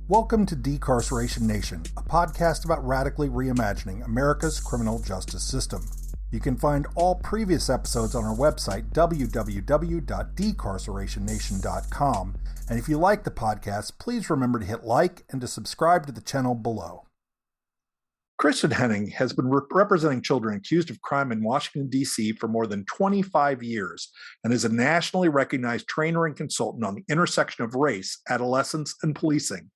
Welcome to Decarceration Nation, a podcast about radically reimagining America's criminal justice system. You can find all previous episodes on our website, www.decarcerationnation.com. And if you like the podcast, please remember to hit like and to subscribe to the channel below. Kristin Henning has been representing children accused of crime in Washington, D.C. for more than 25 years and is a nationally recognized trainer and consultant on the intersection of race, adolescence, and policing.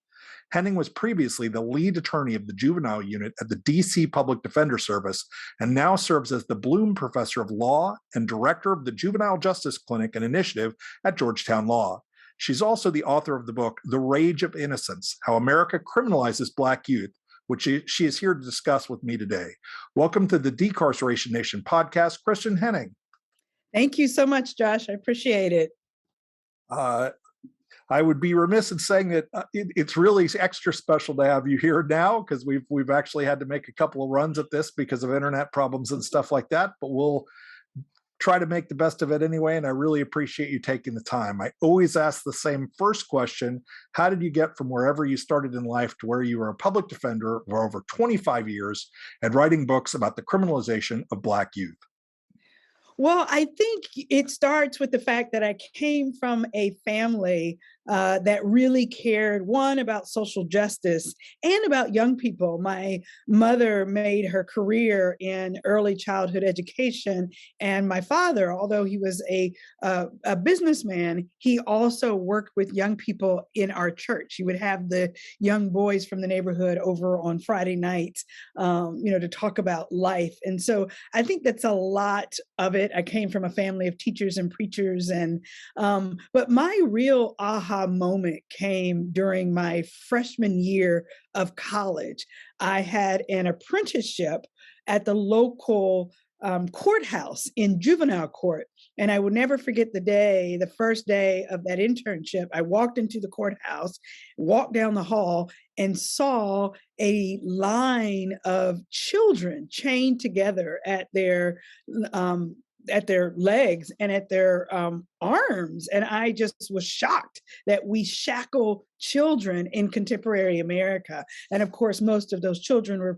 Henning was previously the lead attorney of the juvenile unit at the D.C. Public Defender Service and now serves as the Bloom Professor of Law and Director of the Juvenile Justice Clinic and Initiative at Georgetown Law. She's also the author of the book, The Rage of Innocence, How America Criminalizes Black Youth, which she is here to discuss with me today. Welcome to the Decarceration Nation podcast, Kristin Henning. Thank you so much, Josh. I appreciate it. I would be remiss in saying that it's really extra special to have you here now because we've actually had to make a couple of runs at this because of internet problems and stuff like that, but we'll try to make the best of it anyway, and I really appreciate you taking the time. I always ask the same first question: how did you get from wherever you started in life to where you were a public defender for over 25 years and writing books about the criminalization of Black youth? Well, I think it starts with the fact that I came from a family that really cared, one, about social justice and about young people. My mother made her career in early childhood education, and my father, although he was a businessman, he also worked with young people in our church. He would have the young boys from the neighborhood over on Friday nights, to talk about life. And so I think that's a lot of it. I came from a family of teachers and preachers, but my real aha moment came during my freshman year of college. I had an apprenticeship at the local courthouse in juvenile court. And I will never forget the first day of that internship. I walked into the courthouse, walked down the hall, and saw a line of children chained together at their legs and at their arms. And I just was shocked that we shackle children in contemporary America. And of course, most of those children were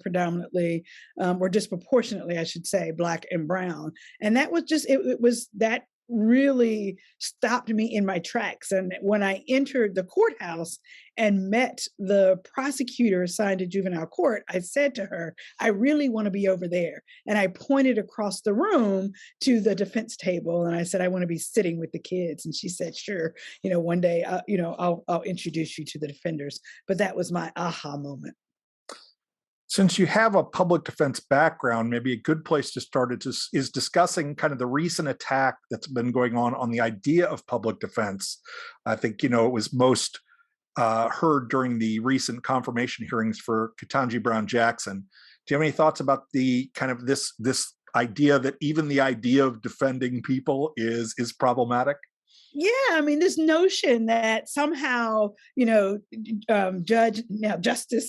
disproportionately, I should say, Black and brown. And that was it was that really stopped me in my tracks. And when I entered the courthouse and met the prosecutor assigned to juvenile court, I said to her, I really want to be over there. And I pointed across the room to the defense table. And I said, I want to be sitting with the kids. And she said, sure, one day, I'll introduce you to the defenders. But that was my aha moment. Since you have a public defense background, maybe a good place to start is discussing kind of the recent attack that's been going on the idea of public defense. I think, it was most heard during the recent confirmation hearings for Ketanji Brown Jackson. Do you have any thoughts about the kind of this idea that even the idea of defending people is problematic? Yeah, I mean, this notion that somehow, Justice,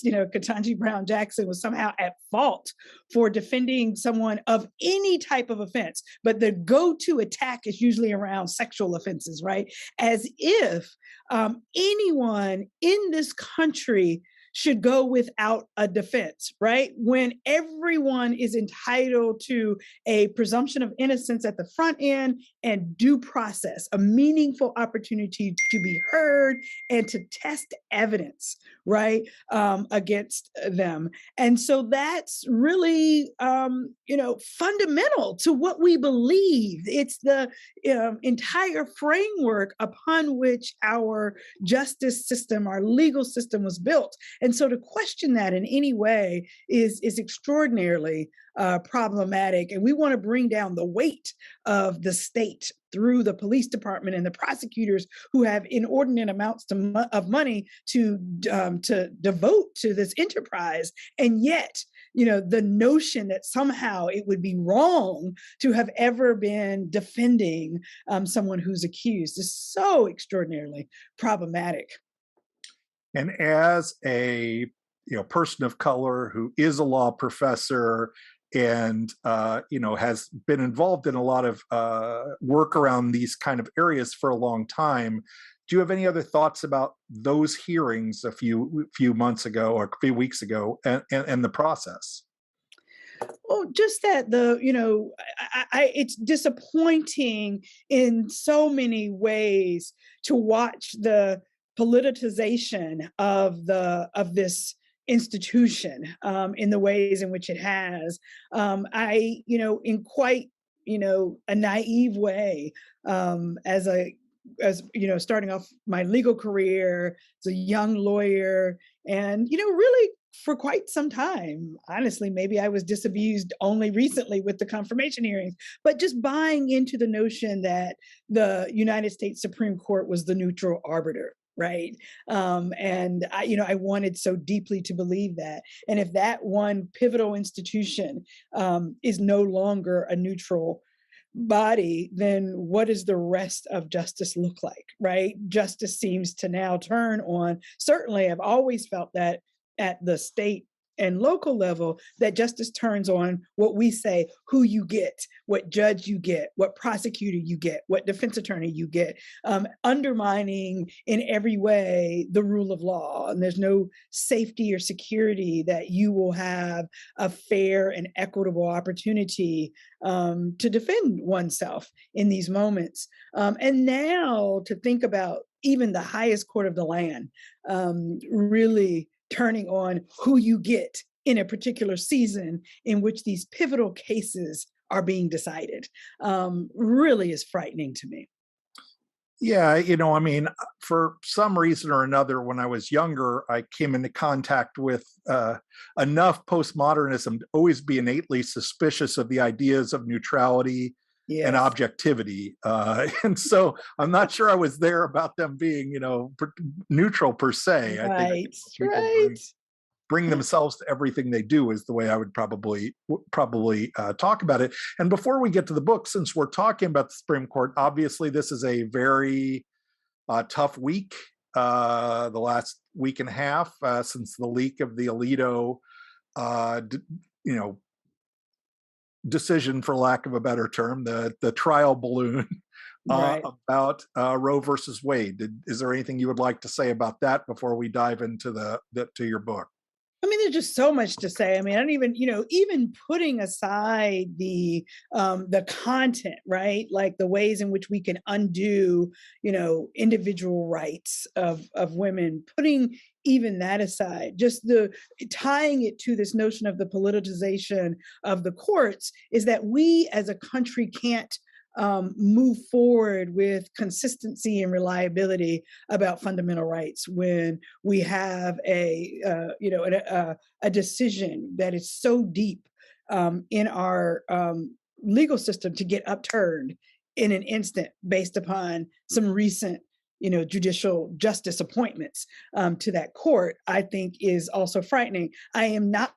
Ketanji Brown Jackson was somehow at fault for defending someone of any type of offense, but the go-to attack is usually around sexual offenses, right? As if anyone in this country should go without a defense, right? When everyone is entitled to a presumption of innocence at the front end and due process, a meaningful opportunity to be heard and to test evidence, right, against them. And so that's really, fundamental to what we believe. It's the entire framework upon which our justice system, our legal system was built. And so to question that in any way is extraordinarily problematic. And we want to bring down the weight of the state through the police department and the prosecutors who have inordinate amounts of money to devote to this enterprise. And yet, the notion that somehow it would be wrong to have ever been defending someone who's accused is so extraordinarily problematic. And as a person of color who is a law professor and has been involved in a lot of work around these kind of areas for a long time. Do you have any other thoughts about those hearings a few months ago or a few weeks ago, and the process? Well, just that it's disappointing in so many ways to watch the politicization of this institution in the ways in which it has. In quite a naive way, as starting off my legal career as a young lawyer, and really for quite some time. Honestly, maybe I was disabused only recently with the confirmation hearings, but just buying into the notion that the United States Supreme Court was the neutral arbiter. Right. And I wanted so deeply to believe that. And if that one pivotal institution is no longer a neutral body, then what does the rest of justice look like? Right. Justice seems to now turn on, certainly I've always felt that at the state and local level, that justice turns on what we say, who you get, what judge you get, what prosecutor you get, what defense attorney you get, undermining in every way the rule of law. And there's no safety or security that you will have a fair and equitable opportunity to defend oneself in these moments. And now to think about even the highest court of the land really turning on who you get in a particular season in which these pivotal cases are being decided really is frightening to me. Yeah, for some reason or another, when I was younger, I came into contact with enough postmodernism to always be innately suspicious of the ideas of neutrality and objectivity. And so I'm not sure I was there about them being, neutral per se. Right, I think people bring themselves to everything they do is the way I would probably talk about it. And before we get to the book, since we're talking about the Supreme Court, obviously this is a very tough week, the last week and a half since the leak of the Alito, decision, for lack of a better term, the trial balloon about Roe versus Wade. Is there anything you would like to say about that before we dive into to your book? I mean, there's just so much to say. I mean, I don't even, even putting aside the content, right? Like the ways in which we can undo, individual rights of women, putting even that aside, just the tying it to this notion of the politicization of the courts is that we as a country can't move forward with consistency and reliability about fundamental rights when we have a decision that is so deep in our legal system to get upturned in an instant based upon some recent judicial justice appointments to that court, I think is also frightening. I am not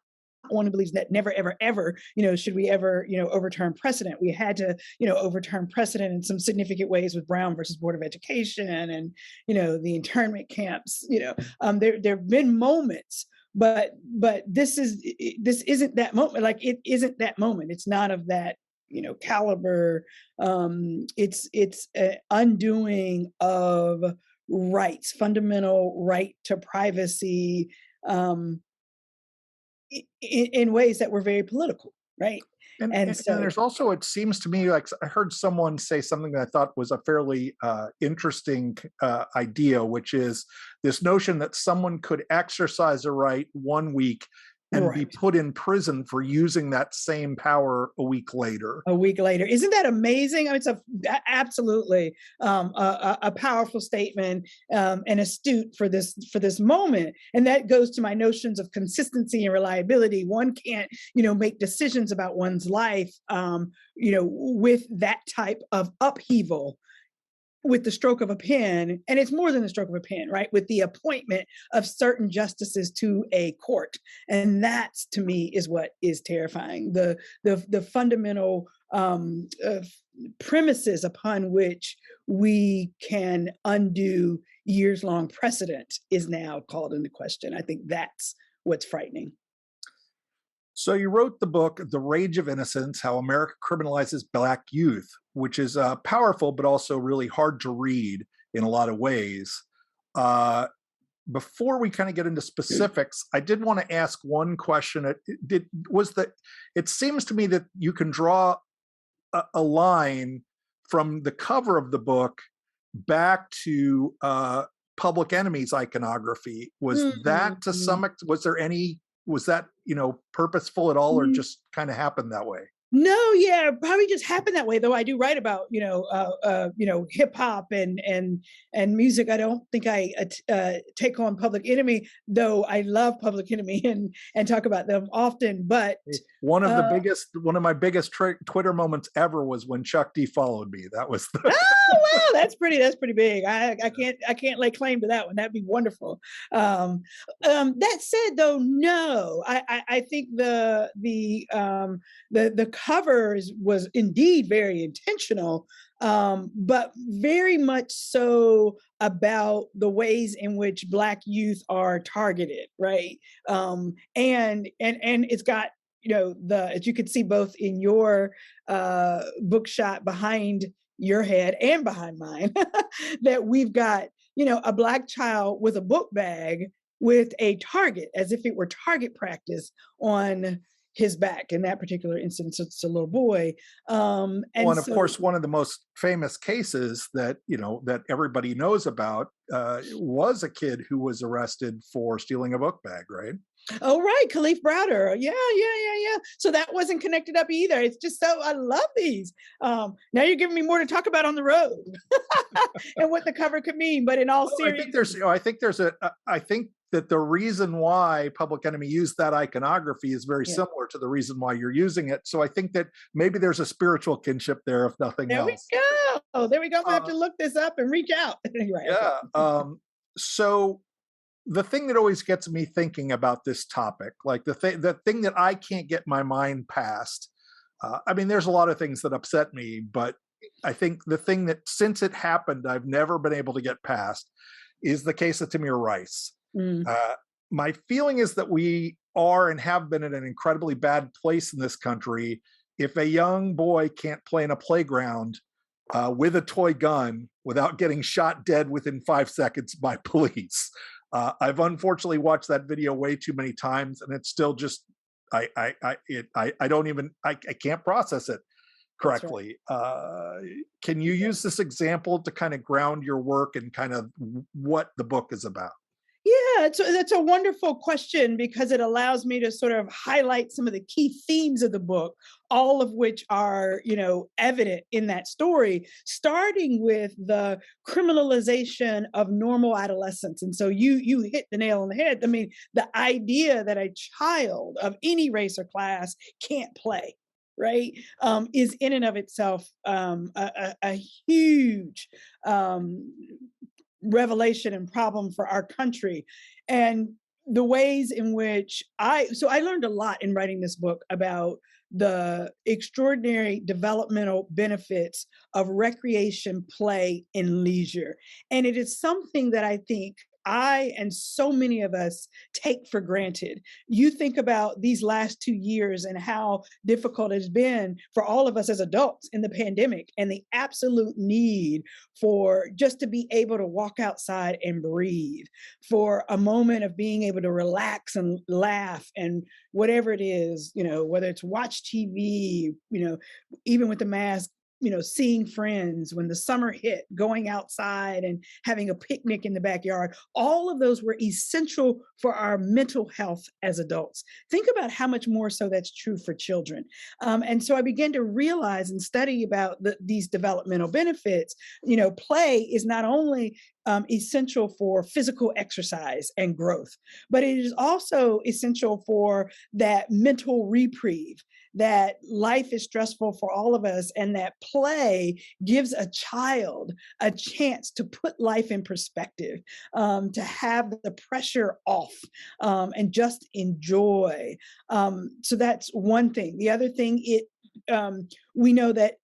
one who believes that never, ever, ever, should we ever, overturn precedent. We had to, overturn precedent in some significant ways with Brown versus Board of Education and, the internment camps. There have been moments, but this isn't that moment. Like it isn't that moment. It's not of that caliber. It's an undoing of rights, fundamental right to privacy, in ways that were very political, right? And so there's also, it seems to me like I heard someone say something that I thought was a fairly interesting idea, which is this notion that someone could exercise a right 1 week and be put in prison for using that same power a week later. Isn't that amazing? I mean, it's absolutely a powerful statement and astute for this moment. And that goes to my notions of consistency and reliability. One can't, make decisions about one's life, with that type of upheaval with the stroke of a pen, and it's more than the stroke of a pen, right? With the appointment of certain justices to a court. And that's, to me, is what is terrifying. The fundamental premises upon which we can undo years-long precedent is now called into question. I think that's what's frightening. So you wrote the book, The Rage of Innocence, How America Criminalizes Black Youth, which is powerful, but also really hard to read in a lot of ways. Before we kind of get into specifics, I did want to ask one question. It seems to me that you can draw a line from the cover of the book back to Public Enemy's iconography. Was that to some extent, was that, purposeful at all, or just kind of happened that way? No, yeah, probably just happened that way. Though I do write about hip hop and music. I don't think I take on Public Enemy, though I love Public Enemy and talk about them often. But one of my biggest Twitter moments ever was when Chuck D followed me. That was oh wow, that's pretty big. I can't lay claim to that one. That'd be wonderful. That said, though, no, I think the covers was indeed very intentional, but very much so about the ways in which Black youth are targeted, right? And it's got, as you can see both in your book shot behind your head and behind mine, that we've got, a Black child with a book bag with a target, as if it were target practice on his back. In that particular instance, it's a little boy. Of course, one of the most famous cases that that everybody knows about was a kid who was arrested for stealing a book bag, right? Oh, right, Khalif Browder. Yeah. So that wasn't connected up either. It's just I love these. Now you're giving me more to talk about on the road and what the cover could mean. But in all seriousness, I think that the reason why Public Enemy used that iconography is very similar to the reason why you're using it. So I think that maybe there's a spiritual kinship there, if nothing else. There we go. I have to look this up and reach out. Right, yeah. Okay. So the thing that always gets me thinking about this topic, like the thing that I can't get my mind past, there's a lot of things that upset me, but I think the thing that, since it happened, I've never been able to get past is the case of Tamir Rice. My feeling is that we are and have been in an incredibly bad place in this country if a young boy can't play in a playground with a toy gun without getting shot dead within 5 seconds by police. I've unfortunately watched that video way too many times, and it's still just I can't process it correctly. Right. Can you use this example to kind of ground your work and kind of what the book is about? Yeah, that's a wonderful question, because it allows me to sort of highlight some of the key themes of the book, all of which are, evident in that story, starting with the criminalization of normal adolescence. And so you hit the nail on the head. The idea that a child of any race or class can't play, right, is in and of itself a huge revelation and problem for our country. And the ways in which I learned a lot in writing this book about the extraordinary developmental benefits of recreation, play, and leisure. And it is something that I think I and so many of us take for granted. You think about these last 2 years and how difficult it's been for all of us as adults in the pandemic, and the absolute need for just to be able to walk outside and breathe, for a moment of being able to relax and laugh, and whatever it is, whether it's watch TV, even with the mask, seeing friends, when the summer hit, going outside and having a picnic in the backyard, all of those were essential for our mental health as adults. Think about how much more so that's true for children. And so I began to realize and study about these developmental benefits. Play is not only essential for physical exercise and growth, but it is also essential for that mental reprieve, that life is stressful for all of us, and that play gives a child a chance to put life in perspective, to have the pressure off, and just enjoy. So that's one thing. The other thing, we know that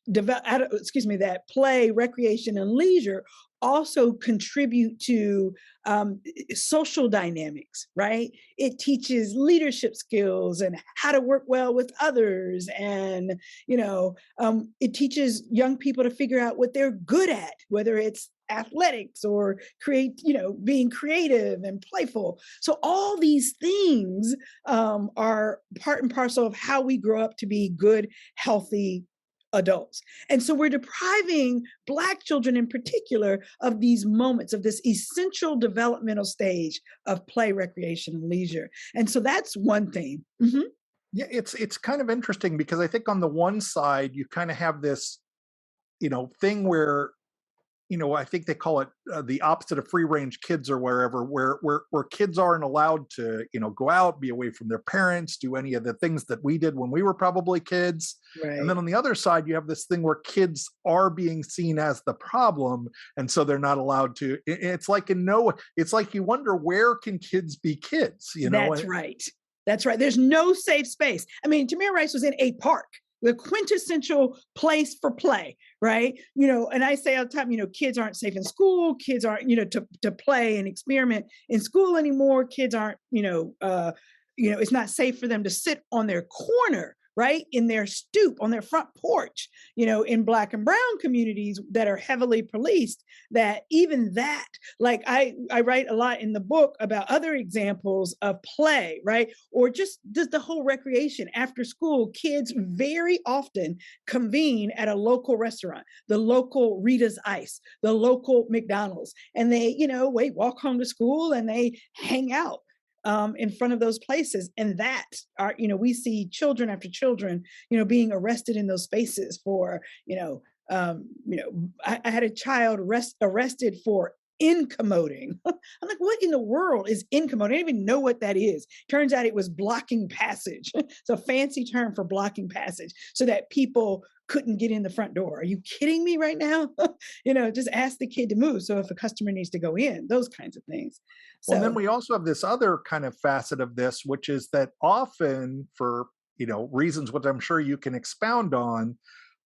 that play, recreation, and leisure also contribute to social dynamics, right? It teaches leadership skills and how to work well with others. And, it teaches young people to figure out what they're good at, whether it's athletics or being creative and playful. So all these things are part and parcel of how we grow up to be good, healthy adults. And so we're depriving Black children in particular of these moments, of this essential developmental stage of play, recreation, and leisure. And so that's one thing. Mm-hmm. Yeah, it's kind of interesting because I think on the one side, you kind of have this, thing where, I think they call it the opposite of free range kids or wherever, where kids aren't allowed to, go out, be away from their parents, do any of the things that we did when we were probably kids. Right. And then on the other side, you have this thing where kids are being seen as the problem. And so they're not allowed to, it's like you wonder, where can kids be kids? That's right. That's right. There's no safe space. I mean, Tamir Rice was in a park, the quintessential place for play, right? And I say all the time, kids aren't safe in school. Kids aren't, to play and experiment in school anymore. Kids aren't, it's not safe for them to sit on their corner, right? In their stoop, on their front porch, in Black and brown communities that are heavily policed, that even that, like I write a lot in the book about other examples of play, right? Or just the whole recreation after school. Kids very often convene at a local restaurant, the local Rita's Ice, the local McDonald's, and they, walk home to school and they hang out in front of those places. And that are, we see children after children, being arrested in those spaces for, I had a child arrested for incommoding. I'm like, what in the world is incommoding? I didn't even know what that is. Turns out it was blocking passage. It's a fancy term for blocking passage so that people couldn't get in the front door. Are you kidding me right now? Just ask the kid to move. So if a customer needs to go in, those kinds of things. Well, then we also have this other kind of facet of this, which is that often for, reasons which I'm sure you can expound on,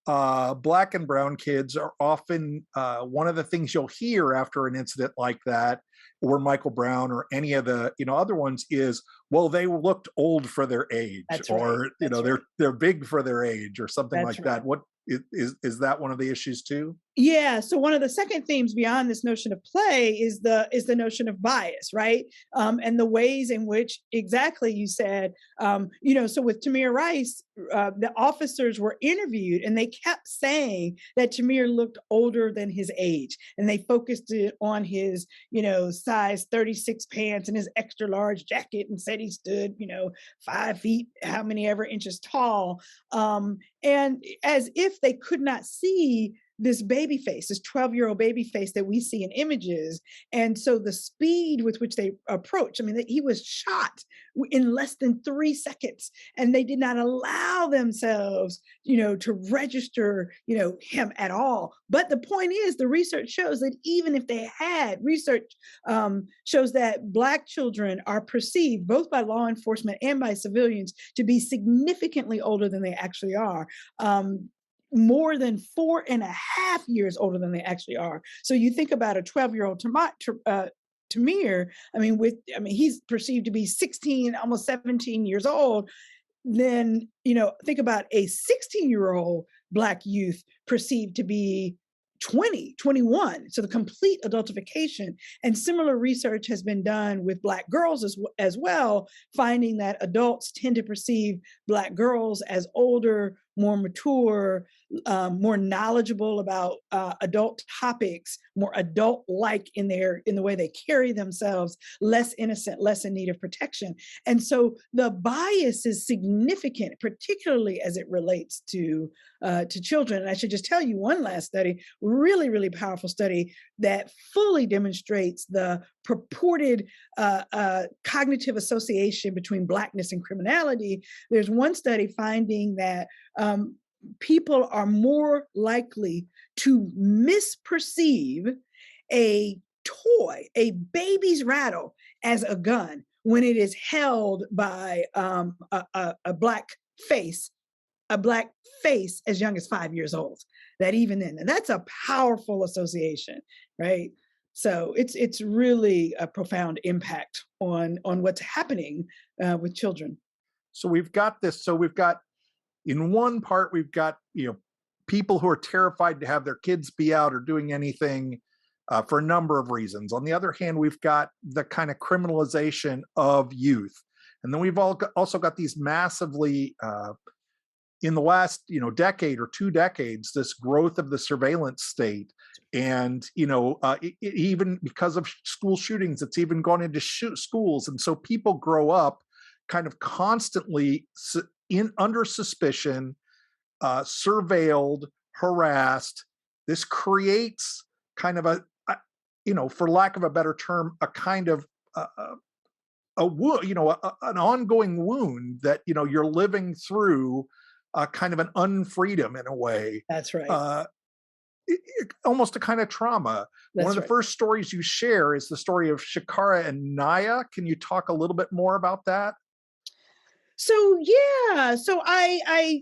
Black and brown kids are often one of the things you'll hear after an incident like that, or Michael Brown or any of the other ones is, well, they looked old for their age. That's or right. They're big for their age or something That's like right. that. What is that one of the issues too? Yeah. So one of the second themes beyond this notion of play is the notion of bias, right? And the ways in which exactly you said, so with Tamir Rice, the officers were interviewed and they kept saying that Tamir looked older than his age. And they focused it on his, size 36 pants and his extra large jacket and said he stood, 5 feet, how many ever inches tall. And as if they could not see this baby face, this 12-year-old baby face that we see in images. And so the speed with which they approach, he was shot in less than 3 seconds, and they did not allow themselves, to register, him at all. But the point is, the research shows that even if they had, research shows that Black children are perceived both by law enforcement and by civilians to be significantly older than they actually are. More than 4.5 years older than they actually are. So you think about a 12-year-old Tamir, he's perceived to be 16, almost 17 years old. Then, think about a 16-year-old Black youth perceived to be 20, 21. So the complete adultification. And similar research has been done with Black girls as well, finding that adults tend to perceive Black girls as older, more mature, more knowledgeable about adult topics, more adult-like in the way they carry themselves, less innocent, less in need of protection. And so the bias is significant, particularly as it relates to children. And I should just tell you one last study, really, really powerful study that fully demonstrates the purported cognitive association between Blackness and criminality. There's one study finding that people are more likely to misperceive a toy, a baby's rattle, as a gun when it is held by a Black face as young as 5 years old. That even then, and that's a powerful association. right? So it's really a profound impact on what's happening with children. So we've got this. So we've got, in one part, we've got, people who are terrified to have their kids be out or doing anything for a number of reasons. On the other hand, we've got the kind of criminalization of youth. And then we've also got these massively, in the last, decade or 2 decades, this growth of the surveillance state. And, even because of school shootings, it's even gone into schools. And so people grow up kind of constantly under suspicion, surveilled, harassed. This creates kind of for lack of a better term, a kind of a wound, an ongoing wound that you're living through, kind of an unfreedom in a way. That's right. Almost a kind of trauma. One of the first stories you share is the story of Shakara and Naya. Can you talk a little bit more about that? So yeah, so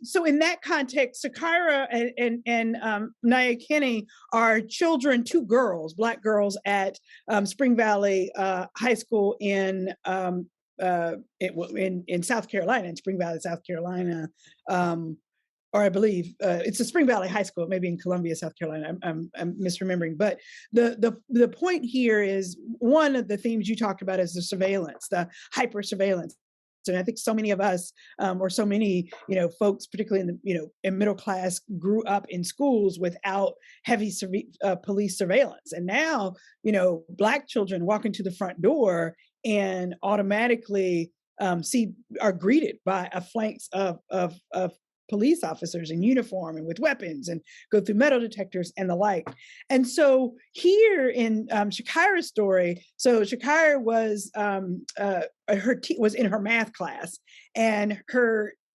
so in that context, Shakara and Naya Kenny are children, 2 girls, Black girls at Spring Valley High School in South Carolina, in Spring Valley, South Carolina. Or I believe it's a Spring Valley High School, maybe in Columbia, South Carolina. I'm misremembering, but the point here is, one of the themes you talked about is the surveillance, the hyper surveillance. And I think so many of us, or so many, folks, particularly in middle class, grew up in schools without heavy police surveillance. And now, Black children walk into the front door and automatically are greeted by a phalanx of police officers in uniform and with weapons, and go through metal detectors and the like. And so here in Shakira's story, so Shakira was was in her math class, and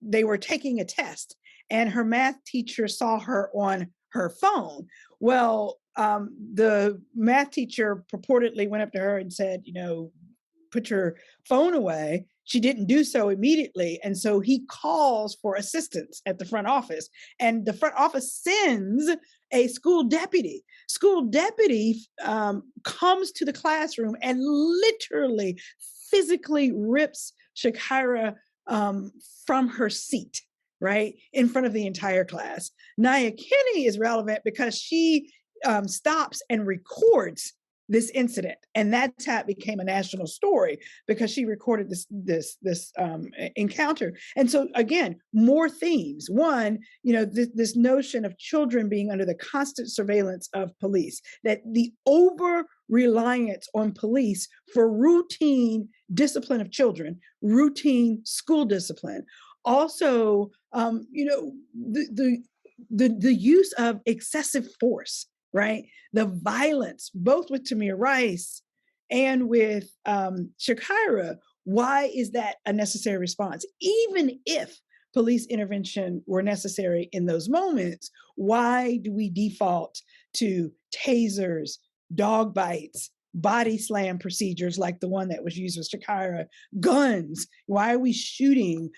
they were taking a test, and her math teacher saw her on her phone. Well, the math teacher purportedly went up to her and said, put your phone away. She didn't do so immediately. And so he calls for assistance at the front office, and the front office sends a school deputy. School deputy comes to the classroom and literally physically rips Shakira from her seat, right, in front of the entire class. Naya Kenny is relevant because she stops and records this incident, and that's how it became a national story, because she recorded this encounter. And so again, more themes. One, this notion of children being under the constant surveillance of police, that the over reliance on police for routine discipline of children, routine school discipline. Also, the use of excessive force, right? The violence, both with Tamir Rice and with Shakira. Why is that a necessary response? Even if police intervention were necessary in those moments, why do we default to tasers, dog bites, body slam procedures like the one that was used with Shakira, guns? Why are we shooting,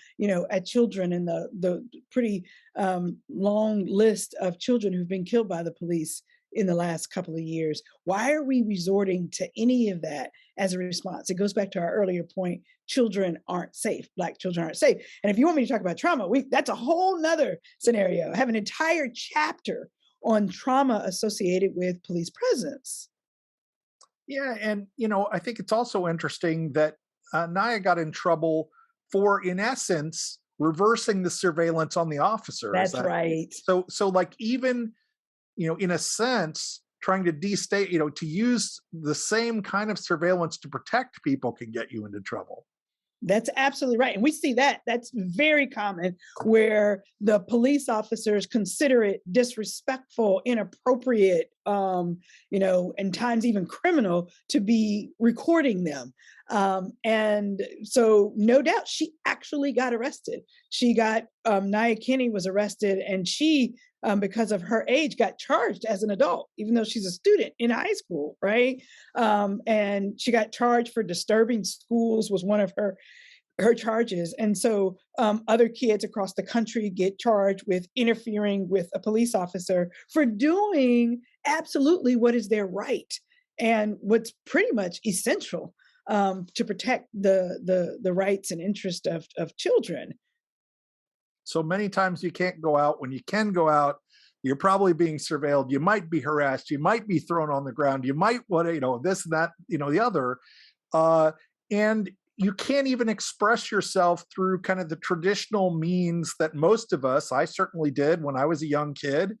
at children, in the pretty long list of children who've been killed by the police in the last couple of years? Why are we resorting to any of that as a response? It goes back to our earlier point: children aren't safe. Black children aren't safe. And if you want me to talk about trauma, that's a whole nother scenario. I have an entire chapter on trauma associated with police presence. Yeah, and I think it's also interesting that Naya got in trouble for, in essence, reversing the surveillance on the officer. That's right. So like, even in a sense, trying to to use the same kind of surveillance to protect people can get you into trouble. That's absolutely right. And we see that. That's very common, where the police officers consider it disrespectful, inappropriate, and times even criminal to be recording them. And so no doubt she actually got arrested. Naya Kenny was arrested, and she, because of her age, got charged as an adult, even though she's a student in high school, right? And she got charged for disturbing schools, was one of her charges. And so other kids across the country get charged with interfering with a police officer for doing absolutely what is their right and what's pretty much essential to protect the rights and interests of children. So many times you can't go out. When you can go out, you're probably being surveilled. You might be harassed. You might be thrown on the ground. You might want to, this and that, the other. And you can't even express yourself through kind of the traditional means that most of us, I certainly did when I was a young kid.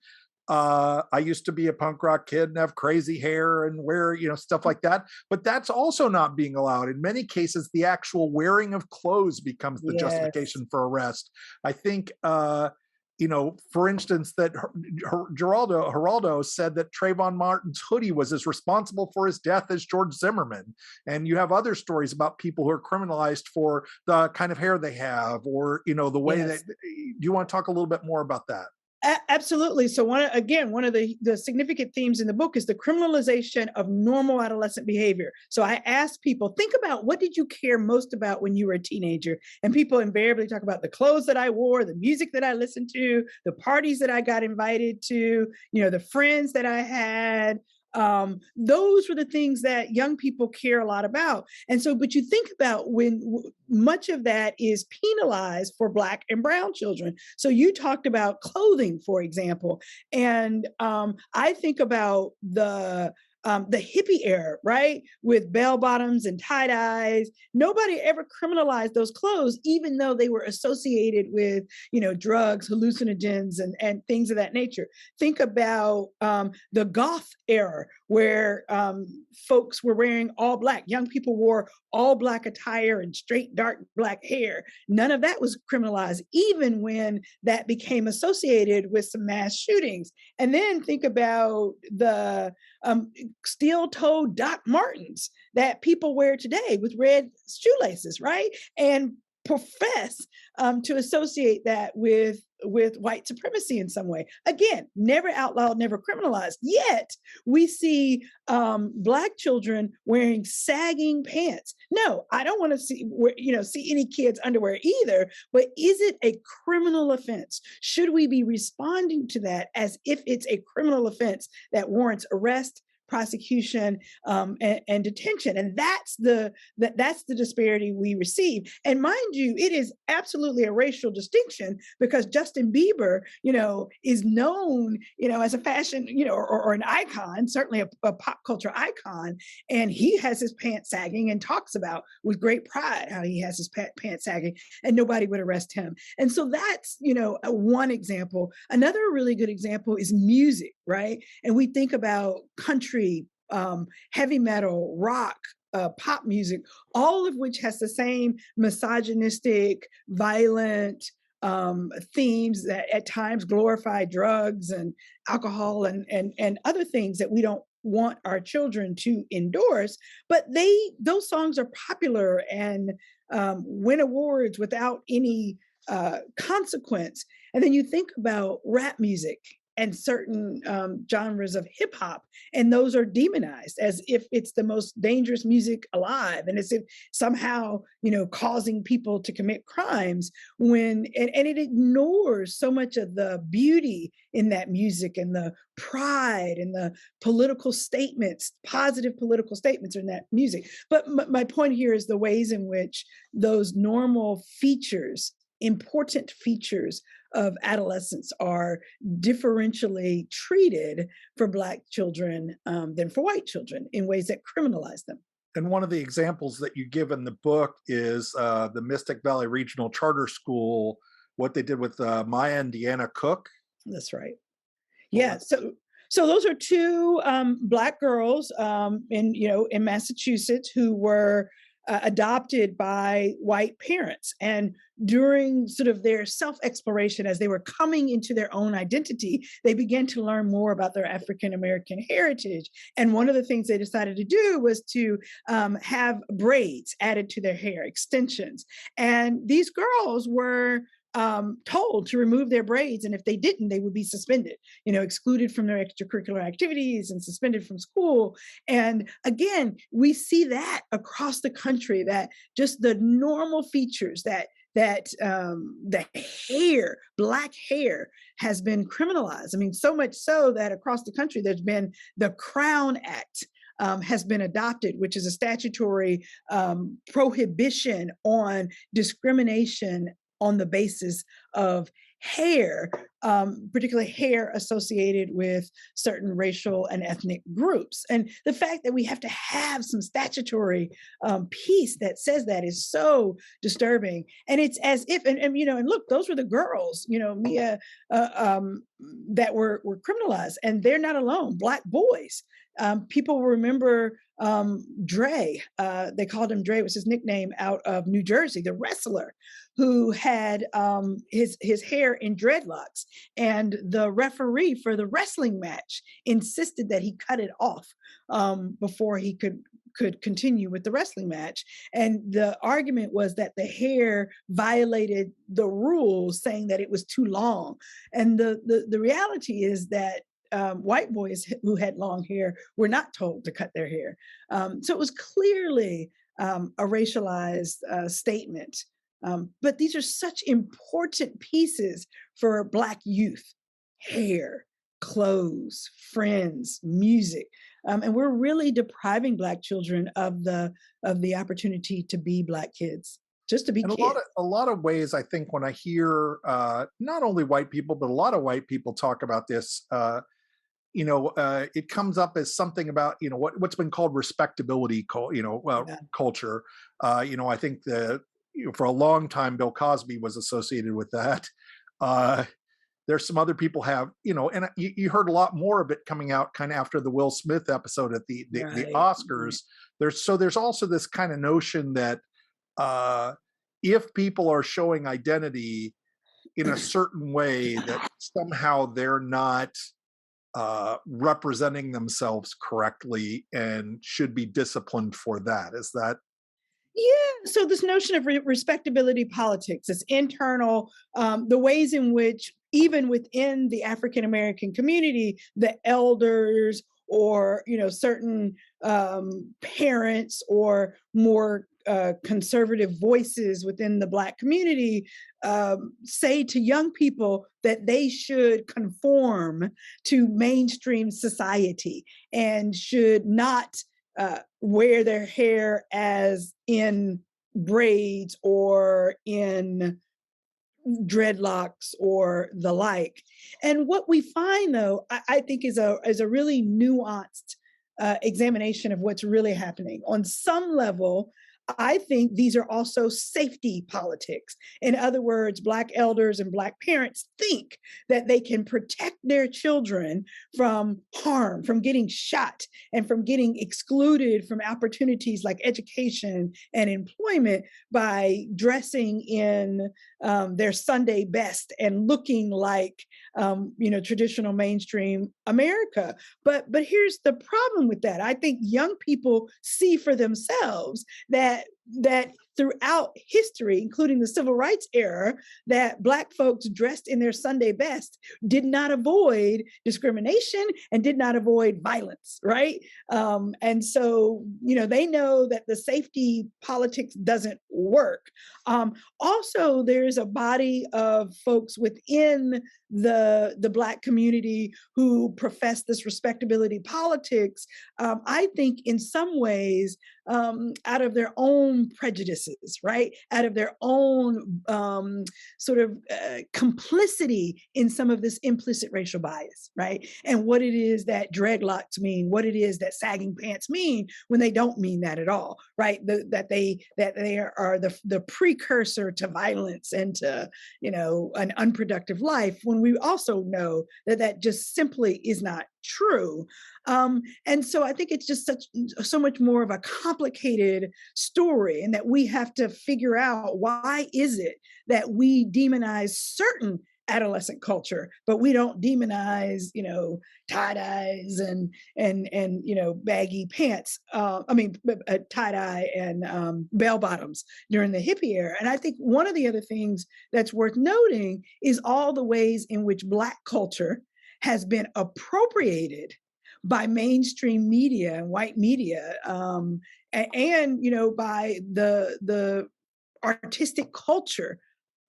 I used to be a punk rock kid and have crazy hair and wear, stuff like that. But that's also not being allowed. In many cases, the actual wearing of clothes becomes the justification for arrest. I think, for instance, that Geraldo said that Trayvon Martin's hoodie was as responsible for his death as George Zimmerman. And you have other stories about people who are criminalized for the kind of hair they have, or, the way that, do you want to talk a little bit more about that? Absolutely. So one of the significant themes in the book is the criminalization of normal adolescent behavior. So I asked people, think about, what did you care most about when you were a teenager? And people invariably talk about the clothes that I wore, the music that I listened to, the parties that I got invited to, the friends that I had. Those were the things that young people care a lot about. And so, but you think about when much of that is penalized for Black and brown children. So you talked about clothing, for example, and I think about the hippie era, right? With bell bottoms and tie dyes. Nobody ever criminalized those clothes, even though they were associated with, drugs, hallucinogens, and things of that nature. Think about the goth era, where folks were wearing all Black. Young people wore all Black attire and straight, dark Black hair. None of that was criminalized, even when that became associated with some mass shootings. And then think about the steel-toed Doc Martens that people wear today with red shoelaces, right? And profess to associate that with white supremacy in some way. Again, never outlawed, never criminalized. Yet we see Black children wearing sagging pants. No, I don't want to see any kids' underwear either. But is it a criminal offense? Should we be responding to that as if it's a criminal offense that warrants arrest, prosecution, and detention? And that's the disparity we receive. And mind you, it is absolutely a racial distinction, because Justin Bieber, is known, as a fashion, or an icon, certainly a pop culture icon. And he has his pants sagging and talks about with great pride how he has his pants sagging, and nobody would arrest him. And so that's, one example. Another really good example is music, right? And we think about country, heavy metal, rock, pop music, all of which has the same misogynistic, violent themes that at times glorify drugs and alcohol and other things that we don't want our children to endorse. But those songs are popular and win awards without any consequence. And then you think about rap music and certain genres of hip hop, and those are demonized as if it's the most dangerous music alive, and as if somehow, causing people to commit crimes, and it ignores so much of the beauty in that music and the pride and the political statements, positive political statements in that music. But my point here is the ways in which those normal features, important features of adolescence, are differentially treated for Black children than for white children in ways that criminalize them. And one of the examples that you give in the book is the Mystic Valley Regional Charter School, what they did with Maya and Deanna Cook. That's right. Yeah. So those are two Black girls in Massachusetts who were adopted by white parents. And during sort of their self-exploration, as they were coming into their own identity, they began to learn more about their African-American heritage. And one of the things they decided to do was to have braids added to their hair, extensions. And these girls were told to remove their braids, and if they didn't, they would be suspended, excluded from their extracurricular activities and suspended from school. And again, we see that across the country, that just the normal features that that the hair, black hair, has been criminalized. I mean, so much so that across the country, there's been the Crown Act. Has been adopted, which is a statutory prohibition on discrimination on the basis of hair, particularly hair associated with certain racial and ethnic groups. And the fact that we have to have some statutory piece that says that is so disturbing. And it's as if, and you know, and look, those were the girls, you know, Mia, that were criminalized, and they're not alone. Black boys. People remember Dre. They called him Dre, was his nickname, out of New Jersey, the wrestler who had his hair in dreadlocks. And the referee for the wrestling match insisted that he cut it off before he could continue with the wrestling match. And the argument was that the hair violated the rules, saying that it was too long. And the reality is that white boys who had long hair were not told to cut their hair. So it was clearly a racialized statement. But these are such important pieces for Black youth: hair, clothes, friends, music. And we're really depriving Black children of the opportunity to be Black kids, just to be kids. A lot of ways, I think, when I hear not only white people, but a lot of white people talk about this, it comes up as something about, what's been called respectability, culture. I think for a long time, Bill Cosby was associated with that. There's some other people have, and you heard a lot more of it coming out kind of after the Will Smith episode at the Oscars. There's also this kind of notion that if people are showing identity in a certain way, that somehow they're not representing themselves correctly and should be disciplined for that. Is that? Yeah. So this notion of respectability politics, it's internal, the ways in which even within the African American community, the elders or, certain parents or more conservative voices within the Black community say to young people that they should conform to mainstream society and should not wear their hair as in braids or in dreadlocks or the like. And what we find, though, I think is a really nuanced examination of what's really happening. On some level, I think these are also safety politics. In other words, Black elders and Black parents think that they can protect their children from harm, from getting shot, and from getting excluded from opportunities like education and employment by dressing in their Sunday best and looking like traditional mainstream America. But here's the problem with that. I think young people see for themselves that throughout history, including the civil rights era, that Black folks dressed in their Sunday best did not avoid discrimination and did not avoid violence, right? And so, they know that the safety politics doesn't work. Also, there's a body of folks within the Black community who profess this respectability politics, I think in some ways, out of their own prejudices, right? Out of their own complicity in some of this implicit racial bias, right? And what it is that dreadlocks mean, what it is that sagging pants mean when they don't mean that at all, right? That they are the precursor to violence and to, an unproductive life, when we also know that just simply is not true. And so I think it's just so much more of a complicated story, and that we have to figure out, why is it that we demonize certain adolescent culture, but we don't demonize, tie-dyes and baggy pants. Tie-dye and bell bottoms during the hippie era. And I think one of the other things that's worth noting is all the ways in which Black culture has been appropriated by mainstream media and white media, and by the artistic culture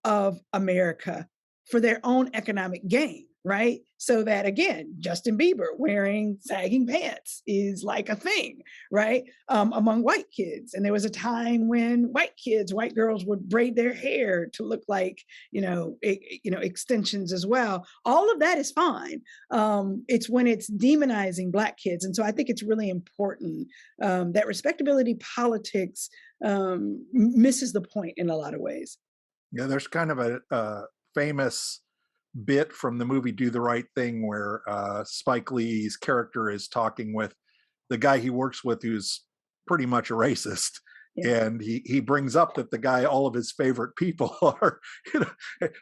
of America for their own economic gain, right? So that, again, Justin Bieber wearing sagging pants is like a thing, right? Among white kids. And there was a time when white girls would braid their hair to look like, extensions as well. All of that is fine. It's when it's demonizing Black kids. And so I think it's really important that respectability politics misses the point in a lot of ways. Yeah, there's kind of a famous bit from the movie Do the Right Thing where Spike Lee's character is talking with the guy he works with who's pretty much a racist. Yeah. And he brings up that the guy, all of his favorite people are,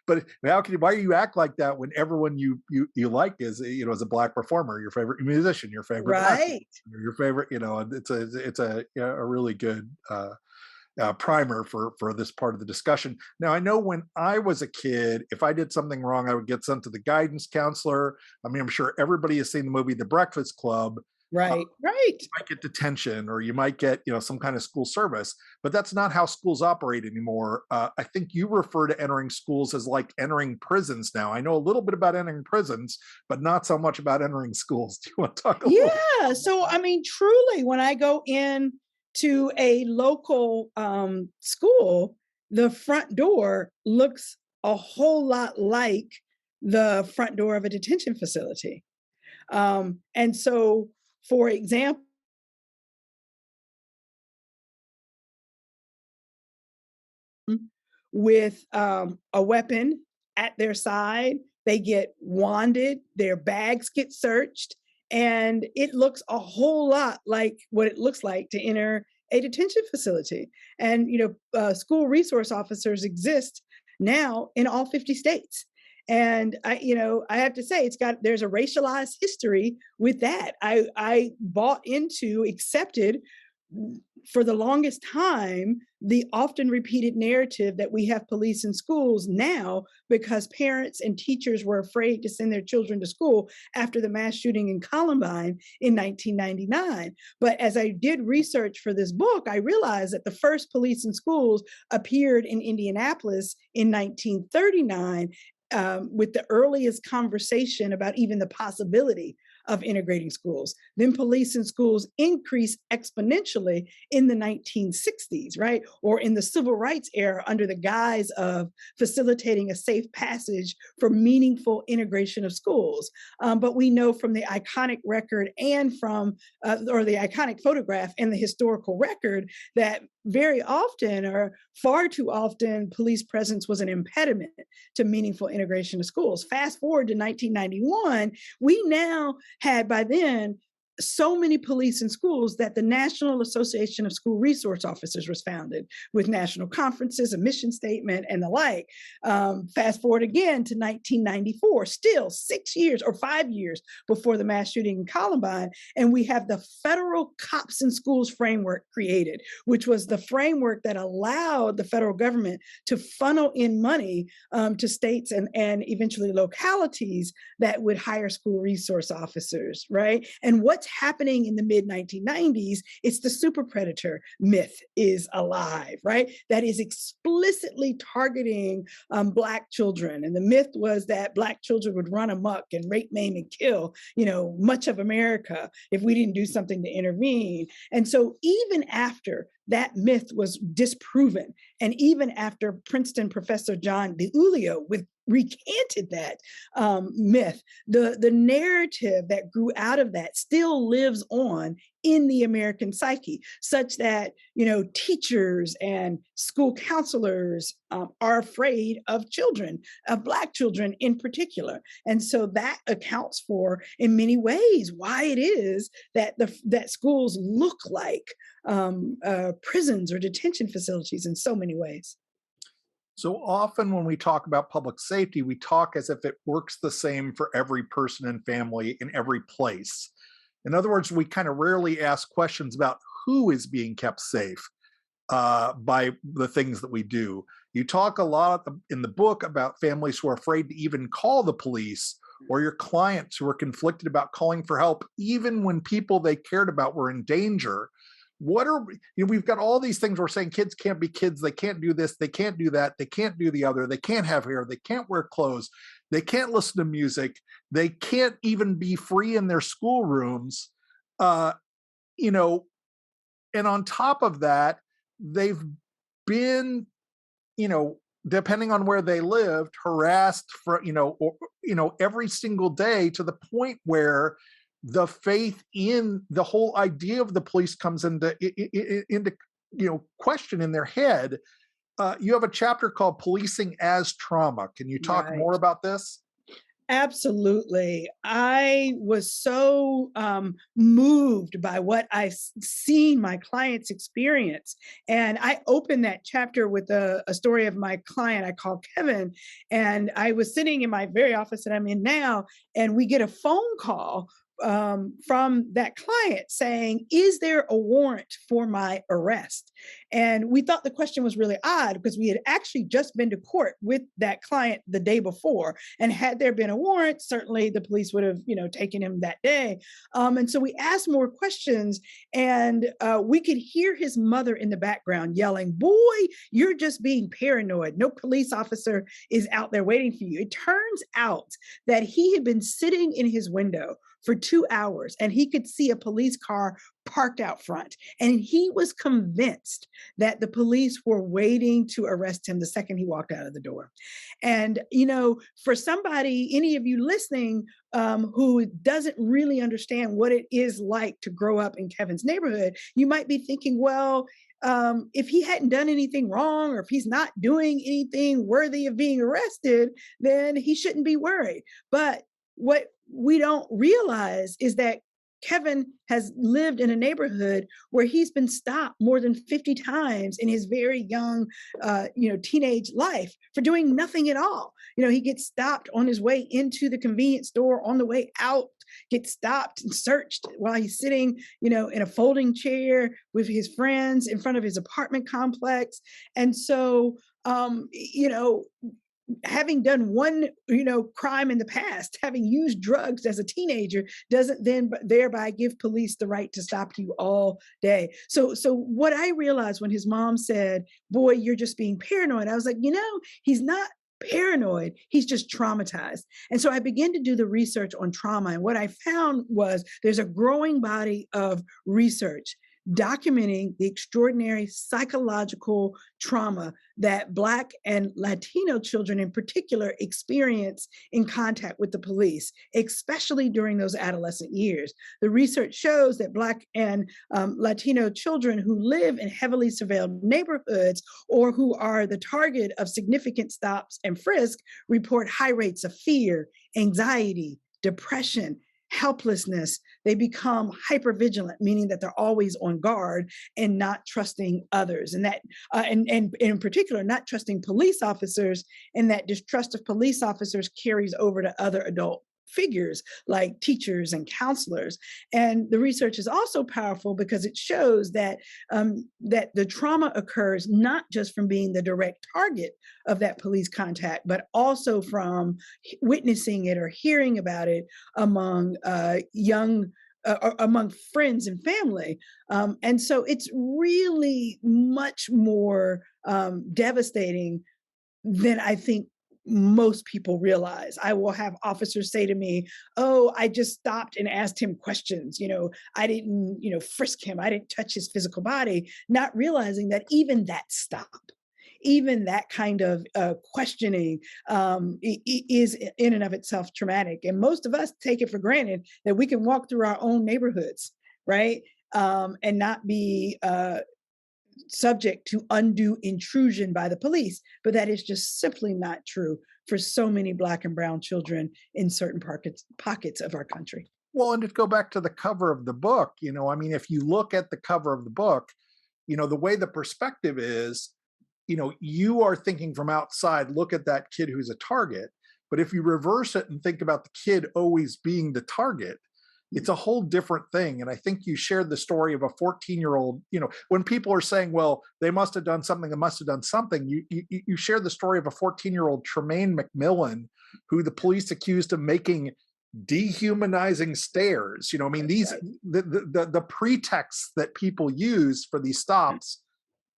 but why do you act like that when everyone you like is, as a Black performer, your favorite musician, your favorite right, actor, your favorite, it's a really good primer for this part of the discussion. Now, I know when I was a kid, if I did something wrong, I would get sent to the guidance counselor. I mean, I'm sure everybody has seen the movie The Breakfast Club. Right. You might get detention, or you might get, some kind of school service, but that's not how schools operate anymore. I think you refer to entering schools as like entering prisons now. I know a little bit about entering prisons, but not so much about entering schools. Do you want to talk a little bit? Yeah. So, I mean, truly, when I go in to a local school, the front door looks a whole lot like the front door of a detention facility. And so, for example, with a weapon at their side, they get wanded, their bags get searched, and it looks a whole lot like what it looks like to enter a detention facility. And school resource officers exist now in all 50 states. And I have to say, there's a racialized history with that. I bought into, accepted for the longest time, the often repeated narrative that we have police in schools now because parents and teachers were afraid to send their children to school after the mass shooting in Columbine in 1999. But as I did research for this book, I realized that the first police in schools appeared in Indianapolis in 1939. With the earliest conversation about even the possibility of integrating schools. Then police in schools increased exponentially in the 1960s, right? Or in the civil rights era under the guise of facilitating a safe passage for meaningful integration of schools. But we know from the iconic record and from, or the iconic photograph and the historical record that very often, or far too often, police presence was an impediment to meaningful integration of schools. Fast forward to 1991, we now had by then so many police in schools that the National Association of School Resource Officers was founded with national conferences, a mission statement, and the like. Fast forward again to 1994, still 6 years or 5 years before the mass shooting in Columbine, and we have the Federal Cops in Schools framework created, which was the framework that allowed the federal government to funnel in money to states and eventually localities that would hire school resource officers, right? And what's happening in the mid-1990s, it's the super predator myth is alive, right? That is explicitly targeting Black children. And the myth was that Black children would run amok and rape, maim, and kill, much of America if we didn't do something to intervene. And so even after that myth was disproven, and even after Princeton professor John DiIulio recanted that myth, the narrative that grew out of that still lives on in the American psyche, such that teachers and school counselors are afraid of children, of Black children in particular. And so that accounts for, in many ways, why it is that that schools look like prisons or detention facilities in so many ways. So often when we talk about public safety, we talk as if it works the same for every person and family in every place. In other words, we kind of rarely ask questions about who is being kept safe by the things that we do. You talk a lot in the book about families who are afraid to even call the police, or your clients who are conflicted about calling for help, even when people they cared about were in danger. we've got all these things we're saying kids can't be kids, they can't do this, they can't do that, they can't do the other, they can't have hair, they can't wear clothes, they can't listen to music, they can't even be free in their schoolrooms, you know, and on top of that, they've been, you know, depending on where they lived, harassed for, every single day, to the point where the faith in the whole idea of the police comes into question in their head. You have a chapter called Policing as Trauma. Can you talk Right. more about this? Absolutely. I was so moved by what I've seen my clients experience. And I opened that chapter with a story of my client I call Kevin. And I was sitting in my very office that I'm in now, and we get a phone call from that client saying, "Is there a warrant for my arrest?" And we thought the question was really odd because we had actually just been to court with that client the day before. And had there been a warrant, certainly the police would have, taken him that day. And so we asked more questions, and we could hear his mother in the background yelling, "Boy, you're just being paranoid. No police officer is out there waiting for you." It turns out that he had been sitting in his window for 2 hours, and he could see a police car parked out front. And he was convinced that the police were waiting to arrest him the second he walked out of the door. And, for somebody, any of you listening, who doesn't really understand what it is like to grow up in Kevin's neighborhood, you might be thinking, well, if he hadn't done anything wrong, or if he's not doing anything worthy of being arrested, then he shouldn't be worried. But what we don't realize is that Kevin has lived in a neighborhood where he's been stopped more than 50 times in his very young, teenage life for doing nothing at all. He gets stopped on his way into the convenience store, on the way out, gets stopped and searched while he's sitting, in a folding chair with his friends in front of his apartment complex. And so, having done one, crime in the past, having used drugs as a teenager, doesn't then thereby give police the right to stop you all day. So what I realized when his mom said, "Boy, you're just being paranoid," I was like, he's not paranoid, he's just traumatized. And so I began to do the research on trauma. And what I found was there's a growing body of research documenting the extraordinary psychological trauma that Black and Latino children in particular experience in contact with the police, especially during those adolescent years. The research shows that Black and Latino children who live in heavily surveilled neighborhoods, or who are the target of significant stops and frisk, report high rates of fear, anxiety, depression, helplessness. They become hypervigilant, meaning that they're always on guard and not trusting others. And that, and in particular, not trusting police officers, and that distrust of police officers carries over to other adult figures like teachers and counselors. And the research is also powerful because it shows that that the trauma occurs not just from being the direct target of that police contact, but also from witnessing it or hearing about it among among friends and family. And so it's really much more devastating than I think most people realize. I will have officers say to me, "Oh, I just stopped and asked him questions. I didn't, frisk him. I didn't touch his physical body," not realizing that even that stop, even that kind of questioning is in and of itself traumatic. And most of us take it for granted that we can walk through our own neighborhoods, right? And not be subject to undue intrusion by the police. But that is just simply not true for so many Black and brown children in certain pockets of our country. Well, and to go back to the cover of the book, if you look at the cover of the book, the way the perspective is, you are thinking from outside, look at that kid who's a target. But if you reverse it and think about the kid always being the target, it's a whole different thing. And I think you shared the story of a 14-year-old, when people are saying, well, they must have done something, you share the story of a 14-year-old Tremaine McMillan, who the police accused of making dehumanizing stares. You know, I mean, That's these right. the pretexts that people use for these stops.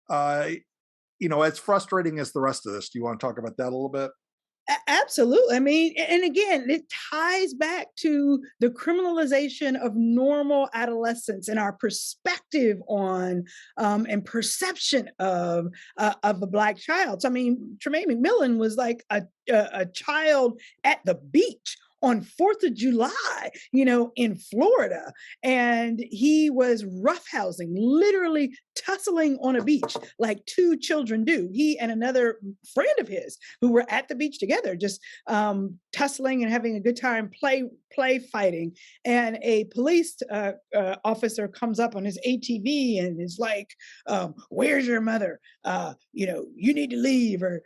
You know, as frustrating as the rest of this. Do you want to talk about that a little bit? Absolutely. I mean, and again, it ties back to the criminalization of normal adolescence and our perspective on and perception of a Black child. So, I mean, Tremaine McMillan was like a child at the beach on 4th of July, you know, in Florida. And he was roughhousing, literally tussling on a beach like two children do. He and another friend of his who were at the beach together, just tussling and having a good time, play fighting. And a police officer comes up on his ATV and is like, "Where's your mother? You know, you need to leave." Or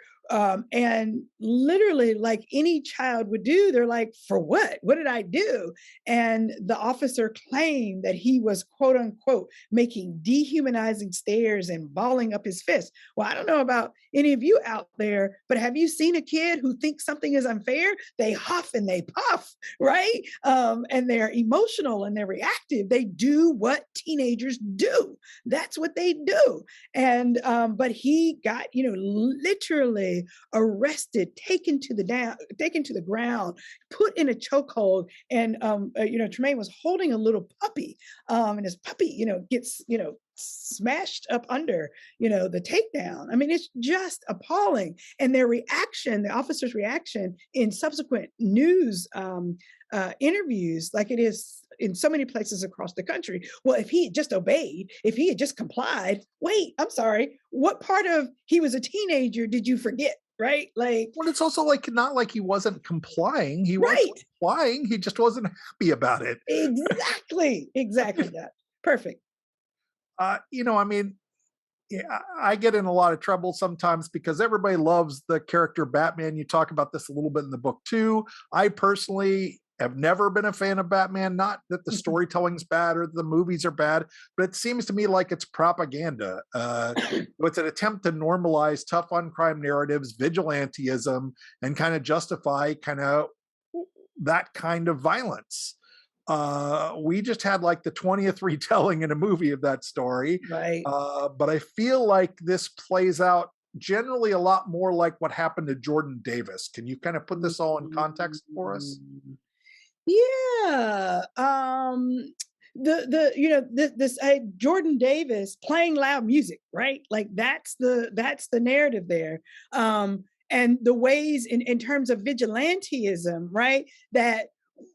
and literally, like any child would do, they're like, "For what? What did I do?" And the officer claimed that he was, quote unquote, making dehumanizing stares and balling up his fist. Well, I don't know about any of you out there, but have you seen a kid who thinks something is unfair? They huff and they puff, right? And they're emotional and they're reactive. They do what teenagers do. That's what they do. And but he got, you know, literally arrested, taken to the ground, put in a chokehold, and you know, Tremaine was holding a little puppy, and his puppy, you know, gets, you know, smashed up under, you know, the takedown. I mean, it's just appalling. And their reaction, the officer's reaction in subsequent news interviews, like it is in so many places across the country. Well, if he had just obeyed, if he had just complied, wait, I'm sorry, what part of he was a teenager did you forget? Right? Like, Well, it's also like not like he wasn't complying. He was right. complying. He just wasn't happy about it. Exactly. Exactly that. Perfect. You know, I mean, yeah, I get in a lot of trouble sometimes because everybody loves the character Batman. You talk about this a little bit in the book too. I personally have never been a fan of Batman. Not that the storytelling's bad or the movies are bad, but it seems to me like it's propaganda. It's an attempt to normalize tough on crime narratives, vigilantism, and kind of justify kind of that kind of violence. We just had like the 20th retelling in a movie of that story. Right. But I feel like this plays out generally a lot more like what happened to Jordan Davis. Can you kind of put this all in context for us? Yeah. The you know, this Jordan Davis playing loud music, right? Like that's the narrative there. And the ways in terms of vigilantism, right? That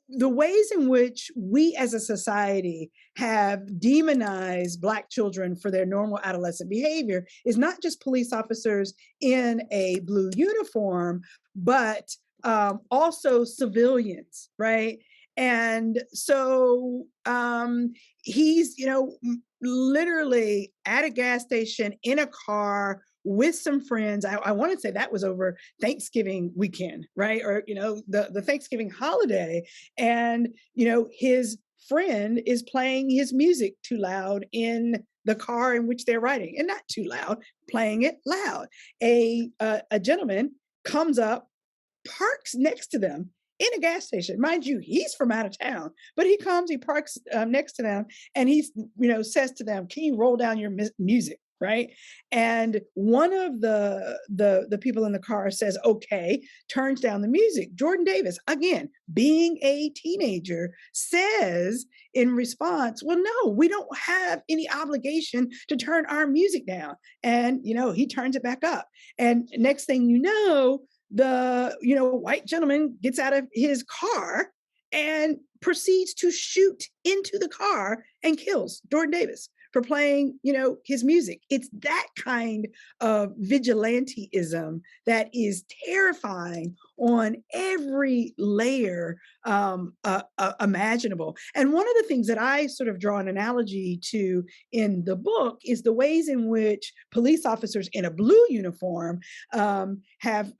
the ways in which we as a society have demonized Black children for their normal adolescent behavior is not just police officers in a blue uniform, but also civilians, right? And so he's, you know, literally at a gas station in a car with some friends. I want to say that was over Thanksgiving weekend, right? Or, you know, the Thanksgiving holiday. And, you know, his friend is playing his music too loud in the car in which they're riding, and not too loud, playing it loud. A gentleman comes up, parks next to them in a gas station. Mind you, he's from out of town, but he comes, he parks next to them, and he's, you know, says to them, "Can you roll down your music?" Right? And one of the people in the car says, "Okay," turns down the music. Jordan Davis, again, being a teenager, says in response, "Well, no, we don't have any obligation to turn our music down." And, you know, he turns it back up. And next thing you know, the, you know, white gentleman gets out of his car and proceeds to shoot into the car and kills Jordan Davis for playing, you know, his music. It's that kind of vigilantism that is terrifying on every layer imaginable. And one of the things that I sort of draw an analogy to in the book is the ways in which police officers in a blue uniform have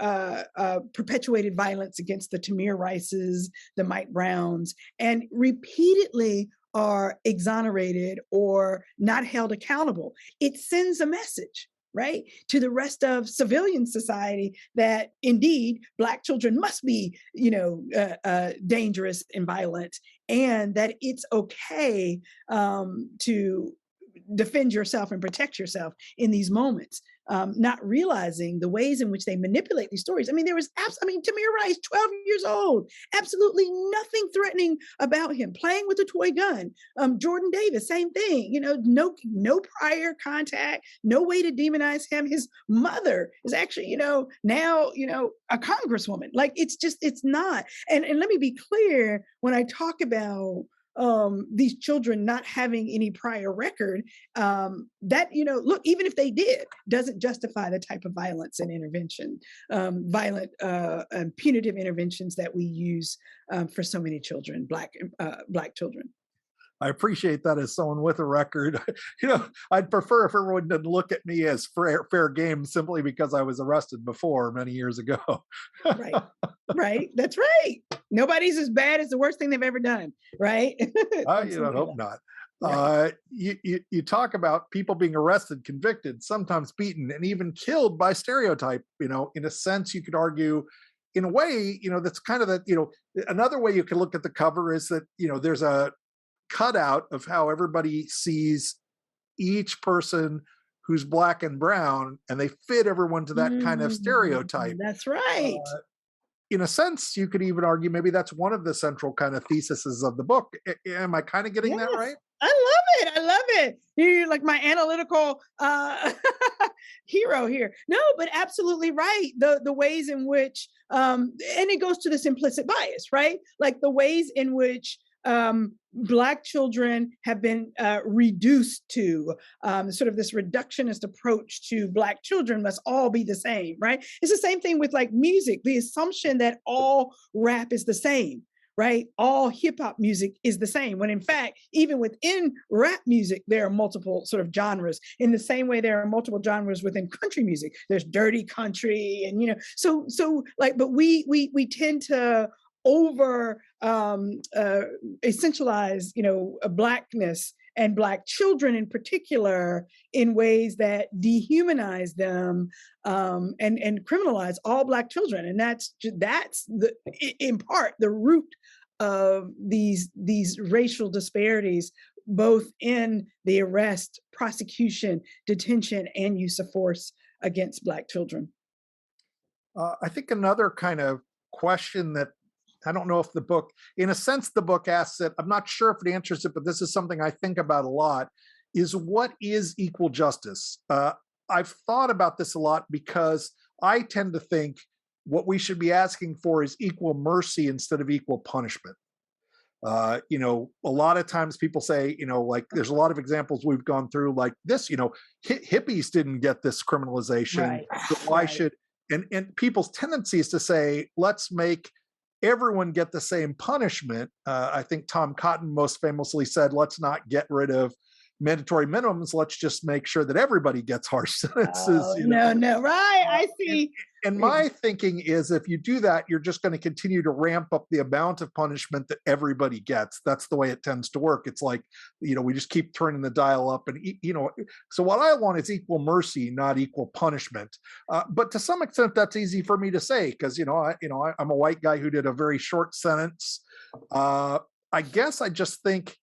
perpetuated violence against the Tamir Rices, the Mike Browns, and repeatedly are exonerated or not held accountable. It sends a message, right, to the rest of civilian society that indeed Black children must be, dangerous and violent, and that it's okay to defend yourself and protect yourself in these moments, not realizing the ways in which they manipulate these stories. I mean, Tamir Rice, 12 years old, absolutely nothing threatening about him, playing with a toy gun. Jordan Davis, same thing, no prior contact, no way to demonize him. His mother is actually, now, a congresswoman. Like, it's not. And let me be clear, when I talk about these children not having any prior record, that, look, even if they did, doesn't justify the type of violence and intervention, violent and punitive interventions that we use for so many children, Black children. I appreciate that as someone with a record. I'd prefer if everyone didn't look at me as fair game simply because I was arrested before many years ago. Right. That's right. Nobody's as bad as the worst thing they've ever done. Right. Hope not. Right. You talk about people being arrested, convicted, sometimes beaten, and even killed by stereotype. In a sense, you could argue, in a way, that's kind of that. Another way you can look at the cover is that there's a cutout of how everybody sees each person who's Black and brown, and they fit everyone to that kind of stereotype. That's right. In a sense, you could even argue maybe that's one of the central kind of theses of the book. Am I kind of getting that right? I love it. You're like my analytical hero here. No, but absolutely right. The ways in which, and it goes to this implicit bias, right? Like the ways in which Black children have been reduced to sort of this reductionist approach to Black children must all be the same, right? It's the same thing with like music, the assumption that all rap is the same, right? All hip hop music is the same, when in fact, even within rap music, there are multiple sort of genres. In the same way, there are multiple genres within country music. There's dirty country, and so like, but we tend to over essentialize, Blackness and Black children in particular in ways that dehumanize them and criminalize all Black children. And that's in part the root of these racial disparities, both in the arrest, prosecution, detention, and use of force against Black children. I think another kind of question that I don't know if the book, in a sense, the book asks it, I'm not sure if it answers it, but this is something I think about a lot, is what is equal justice? I've thought about this a lot because I tend to think what we should be asking for is equal mercy instead of equal punishment. A lot of times people say, like there's a lot of examples we've gone through like this, hippies didn't get this criminalization. Right. So why should, and people's tendency is to say, let's make everyone get the same punishment. I think Tom Cotton most famously said, let's not get rid of mandatory minimums. Let's just make sure that everybody gets harsh sentences. No, right. I see. And my thinking is if you do that, you're just going to continue to ramp up the amount of punishment that everybody gets. That's the way it tends to work. It's like, we just keep turning the dial up and, so what I want is equal mercy, not equal punishment. But to some extent, that's easy for me to say because, I'm a white guy who did a very short sentence. I guess I just think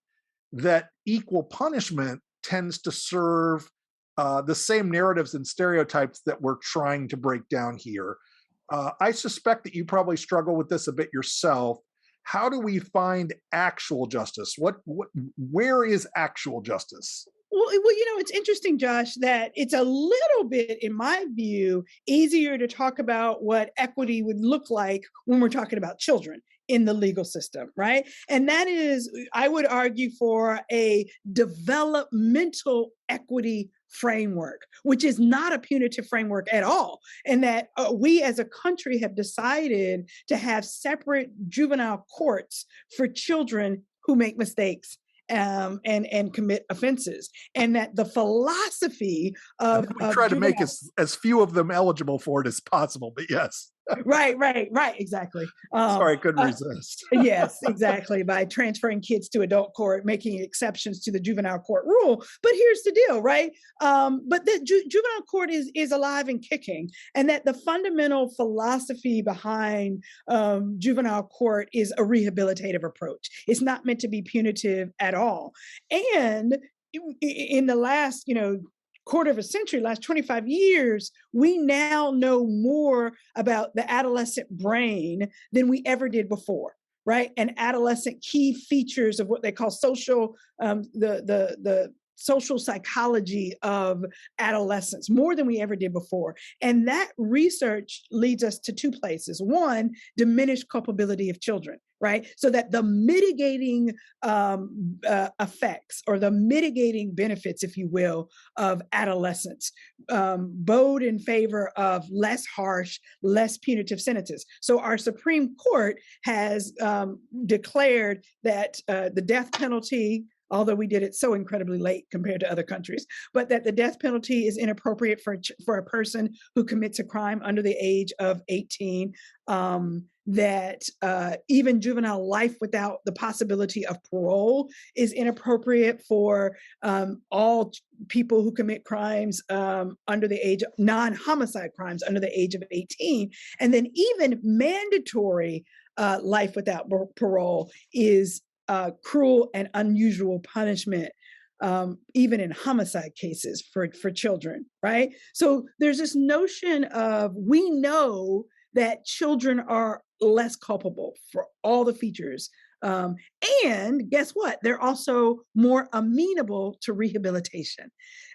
that equal punishment tends to serve the same narratives and stereotypes that we're trying to break down here. I suspect that you probably struggle with this a bit yourself. How do we find actual justice? Where is actual justice? Well, it's interesting, Josh, that it's a little bit, in my view, easier to talk about what equity would look like when we're talking about children in the legal system, right? And that is, I would argue, for a developmental equity framework, which is not a punitive framework at all. And that we as a country have decided to have separate juvenile courts for children who make mistakes and commit offenses, and that the philosophy of we try to make as few of them eligible for it as possible. But yes, Right, exactly. Sorry, I couldn't resist. Yes, exactly. By transferring kids to adult court, making exceptions to the juvenile court rule. But here's the deal, right? But the juvenile court is alive and kicking, and that the fundamental philosophy behind juvenile court is a rehabilitative approach. It's not meant to be punitive at all. And in the last, quarter of a century, last 25 years, we now know more about the adolescent brain than we ever did before, right? And adolescent key features of what they call social, the social psychology of adolescence, more than we ever did before. And that research leads us to two places. One, diminished culpability of children, right? So that the mitigating effects, or the mitigating benefits, if you will, of adolescence bode in favor of less harsh, less punitive sentences. So our Supreme Court has declared that the death penalty, although we did it so incredibly late compared to other countries, but that the death penalty is inappropriate for a person who commits a crime under the age of 18, that even juvenile life without the possibility of parole is inappropriate for all people who commit crimes under the age of non-homicide crimes under the age of 18. And then even mandatory life without parole is cruel and unusual punishment, even in homicide cases for children, right? So there's this notion of, we know that children are less culpable for all the features. And guess what? They're also more amenable to rehabilitation.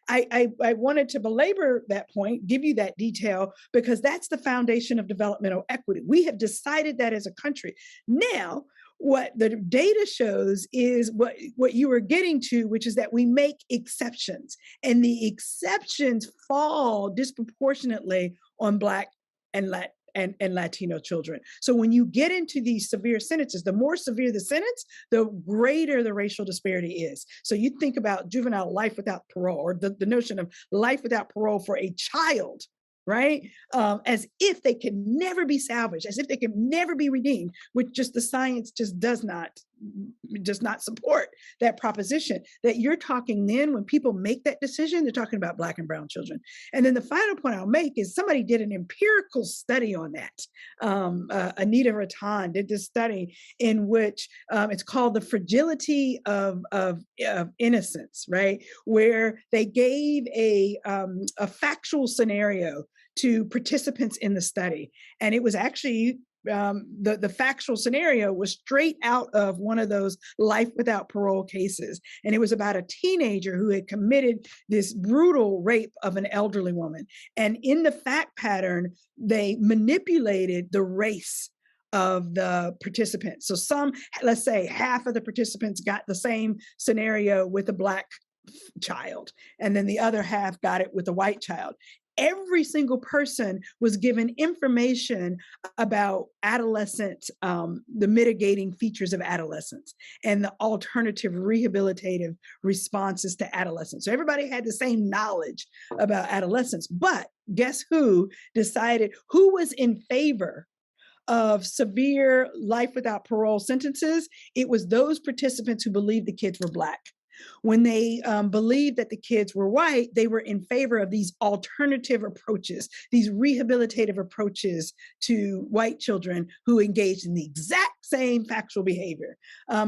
I wanted to belabor that point, give you that detail, because that's the foundation of developmental equity. We have decided that as a country. Now, what the data shows is what you were getting to, which is that we make exceptions, and the exceptions fall disproportionately on Black and Latino children. So when you get into these severe sentences, the more severe the sentence, the greater the racial disparity is. So you think about juvenile life without parole, or the notion of life without parole for a child, right? As if they can never be salvaged, as if they can never be redeemed, which just the science just does not support that proposition. That you're talking then, when people make that decision, they're talking about Black and brown children. And then the final point I'll make is, somebody did an empirical study on that. Anita Rattan did this study in which it's called The Fragility of Innocence, right? Where they gave a factual scenario to participants in the study. And it was actually, the factual scenario was straight out of one of those life without parole cases. And it was about a teenager who had committed this brutal rape of an elderly woman. And in the fact pattern, they manipulated the race of the participants. So let's say half of the participants got the same scenario with a Black child, and then the other half got it with a white child. Every single person was given information about adolescent, the mitigating features of adolescence and the alternative rehabilitative responses to adolescence. So everybody had the same knowledge about adolescence, but guess who was in favor of severe life without parole sentences? It was those participants who believed the kids were Black. When they believed that the kids were white, they were in favor of these alternative approaches, these rehabilitative approaches to white children who engaged in the exact same factual behavior.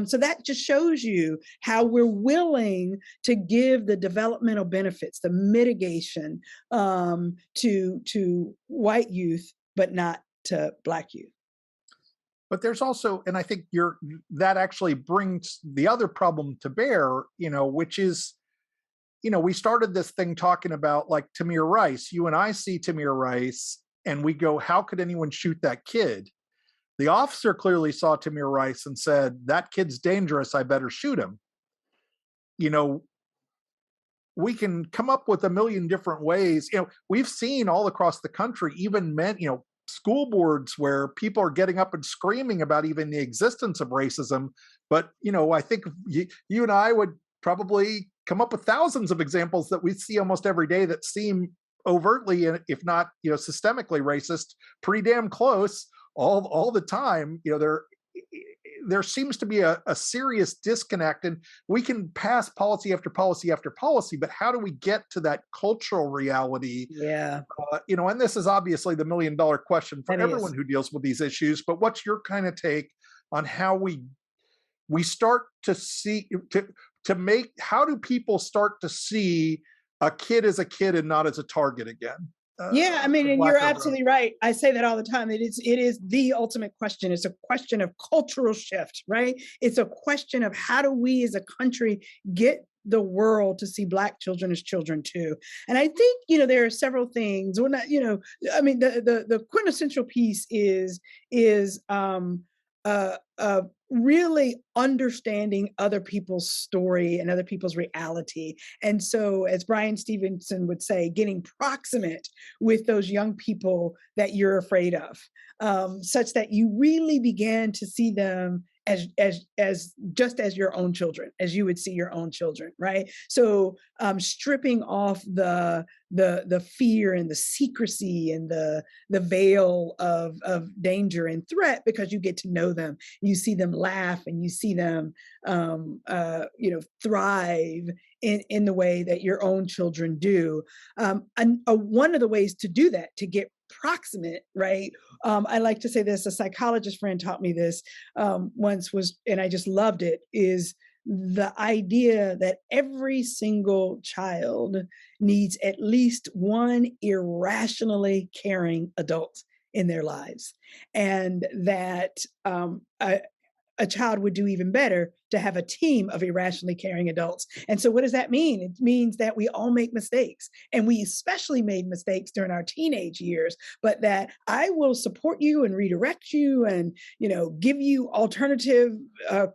So that just shows you how we're willing to give the developmental benefits, the mitigation to white youth, but not to Black youth. But there's also, and I think that actually brings the other problem to bear, which is, we started this thing talking about like Tamir Rice. You and I see Tamir Rice and we go, how could anyone shoot that kid? The officer clearly saw Tamir Rice and said, that kid's dangerous, I better shoot him. We can come up with a million different ways. We've seen all across the country, even men, school boards where people are getting up and screaming about even the existence of racism. But, I think you and I would probably come up with thousands of examples that we see almost every day that seem overtly, if not, systemically racist, pretty damn close all the time. There seems to be a serious disconnect, and we can pass policy after policy after policy, but how do we get to that cultural reality? Yeah. And this is obviously the $1 million question for everyone who deals with these issues, but what's your kind of take on how we start to see, how do people start to see a kid as a kid and not as a target again? Yeah, I mean, and you're absolutely right. I say that all the time. It is the ultimate question. It's a question of cultural shift, right? It's a question of how do we as a country get the world to see Black children as children too. And I think, there are several things. We're not, I mean, the quintessential piece is really understanding other people's story and other people's reality. And so, as Brian Stevenson would say, getting proximate with those young people that you're afraid of, such that you really began to see them as just as your own children, as you would see your own children, right? So stripping off the fear and the secrecy and the veil of danger and threat, because you get to know them, you see them laugh, and you see them thrive in the way that your own children do. And one of the ways to do that, to get proximate, right? I like to say this, a psychologist friend taught me this once, and I just loved it, is the idea that every single child needs at least one irrationally caring adult in their lives. And that a child would do even better to have a team of irrationally caring adults. And so what does that mean? It means that we all make mistakes, and we especially made mistakes during our teenage years, but that I will support you and redirect you and, give you alternative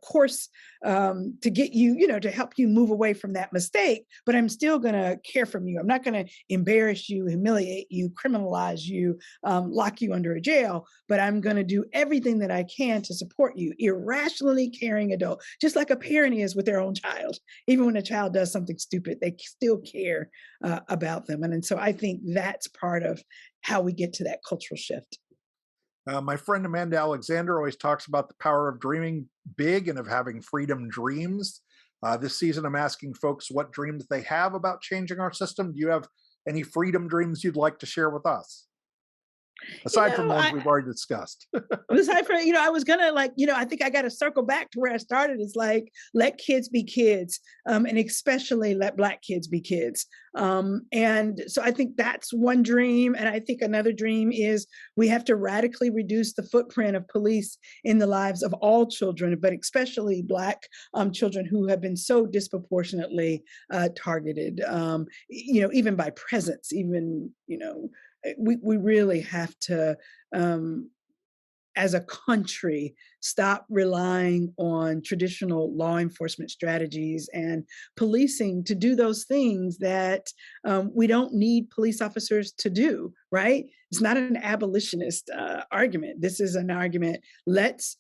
course to get you, to help you move away from that mistake, but I'm still going to care for you. I'm not going to embarrass you, humiliate you, criminalize you, lock you under a jail, but I'm going to do everything that I can to support you. Irrationally caring adult, just like a parent is with their own child. Even when a child does something stupid, they still care about them. And so I think that's part of how we get to that cultural shift. My friend Amanda Alexander always talks about the power of dreaming big and of having freedom dreams. This season, I'm asking folks what dreams they have about changing our system. Do you have any freedom dreams you'd like to share with us? Aside from the ones we've already discussed. Aside from, I was gonna I think I got to circle back to where I started. It's like, let kids be kids, and especially let Black kids be kids. And so I think that's one dream. And I think another dream is we have to radically reduce the footprint of police in the lives of all children, but especially Black children who have been so disproportionately targeted, even by presence, even, we really have to, as a country, stop relying on traditional law enforcement strategies and policing to do those things that we don't need police officers to do, right? It's not an abolitionist argument. This is an argument, let's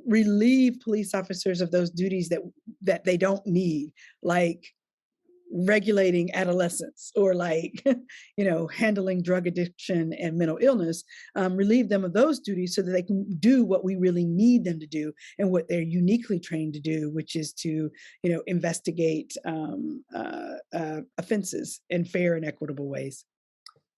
relieve police officers of those duties that they don't need, like regulating adolescence, or handling drug addiction and mental illness, relieve them of those duties so that they can do what we really need them to do and what they're uniquely trained to do, which is to, investigate offenses in fair and equitable ways.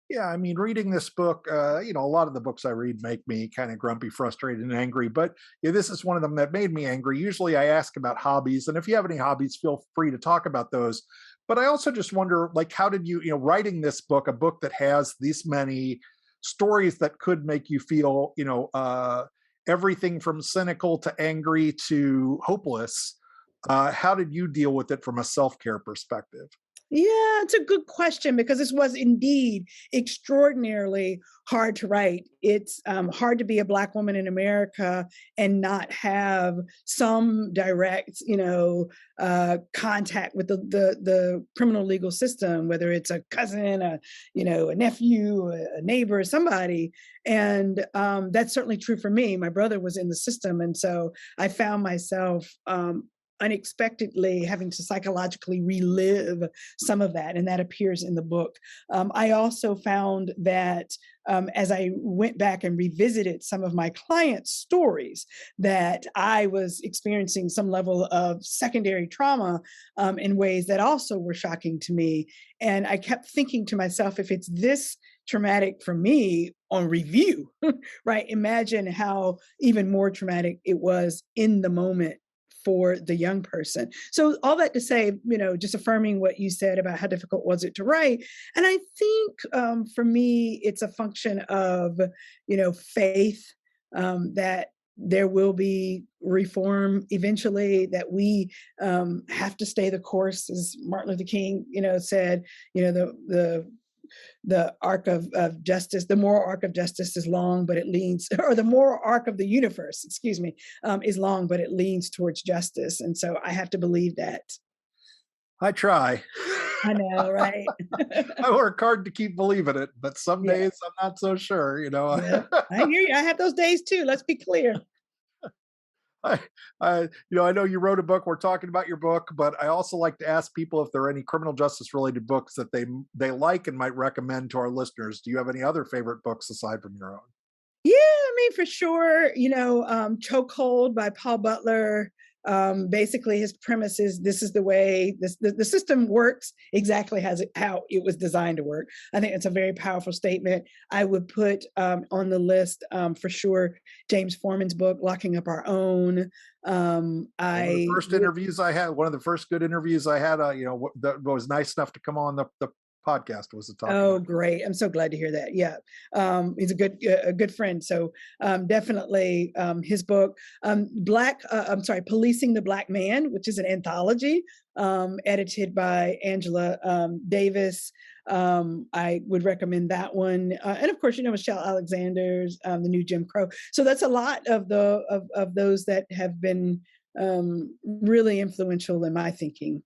Yeah, I mean, reading this book, a lot of the books I read make me kind of grumpy, frustrated, and angry. But this is one of them that made me angry. Usually I ask about hobbies, and if you have any hobbies, feel free to talk about those. But I also just wonder, how did you, writing this book, a book that has this many stories that could make you feel, everything from cynical to angry to hopeless, how did you deal with it from a self-care perspective? Yeah, it's a good question, because this was indeed extraordinarily hard to write. It's hard to be a Black woman in America and not have some direct, contact with the criminal legal system, whether it's a cousin, a nephew, a neighbor, somebody. And that's certainly true for me. My brother was in the system, and so I found myself unexpectedly having to psychologically relive some of that, and that appears in the book. I also found that as I went back and revisited some of my clients' stories, that I was experiencing some level of secondary trauma in ways that also were shocking to me. And I kept thinking to myself, if it's this traumatic for me on review, right? Imagine how even more traumatic it was in the moment for the young person. So all that to say, just affirming what you said about how difficult was it to write. And I think for me, it's a function of, faith, that there will be reform eventually, that we have to stay the course, as Martin Luther King, said, the arc of justice, the moral arc of justice is long, but it leans, or the moral arc of the universe, is long, but it leans towards justice. And so I have to believe that. I try. I know, right? I work hard to keep believing it, but some days I'm not so sure, Yeah, I hear you. I have those days too. Let's be clear. I know you wrote a book. We're talking about your book, but I also like to ask people if there are any criminal justice related books that they like and might recommend to our listeners. Do you have any other favorite books aside from your own? Yeah, I mean, for sure. Chokehold by Paul Butler. Basically, his premise is this is the way the system works exactly how it was designed to work. I think it's a very powerful statement. I would put on the list for sure James Foreman's book, Locking Up Our Own. One of the first good interviews I had that was nice enough to come on the podcast was to talk about. Great. I'm so glad to hear that. Yeah. He's a good friend. So definitely his book, Policing the Black Man, which is an anthology edited by Angela Davis. I would recommend that one. And of course, Michelle Alexander's The New Jim Crow. So that's a lot of those that have been really influential in my thinking.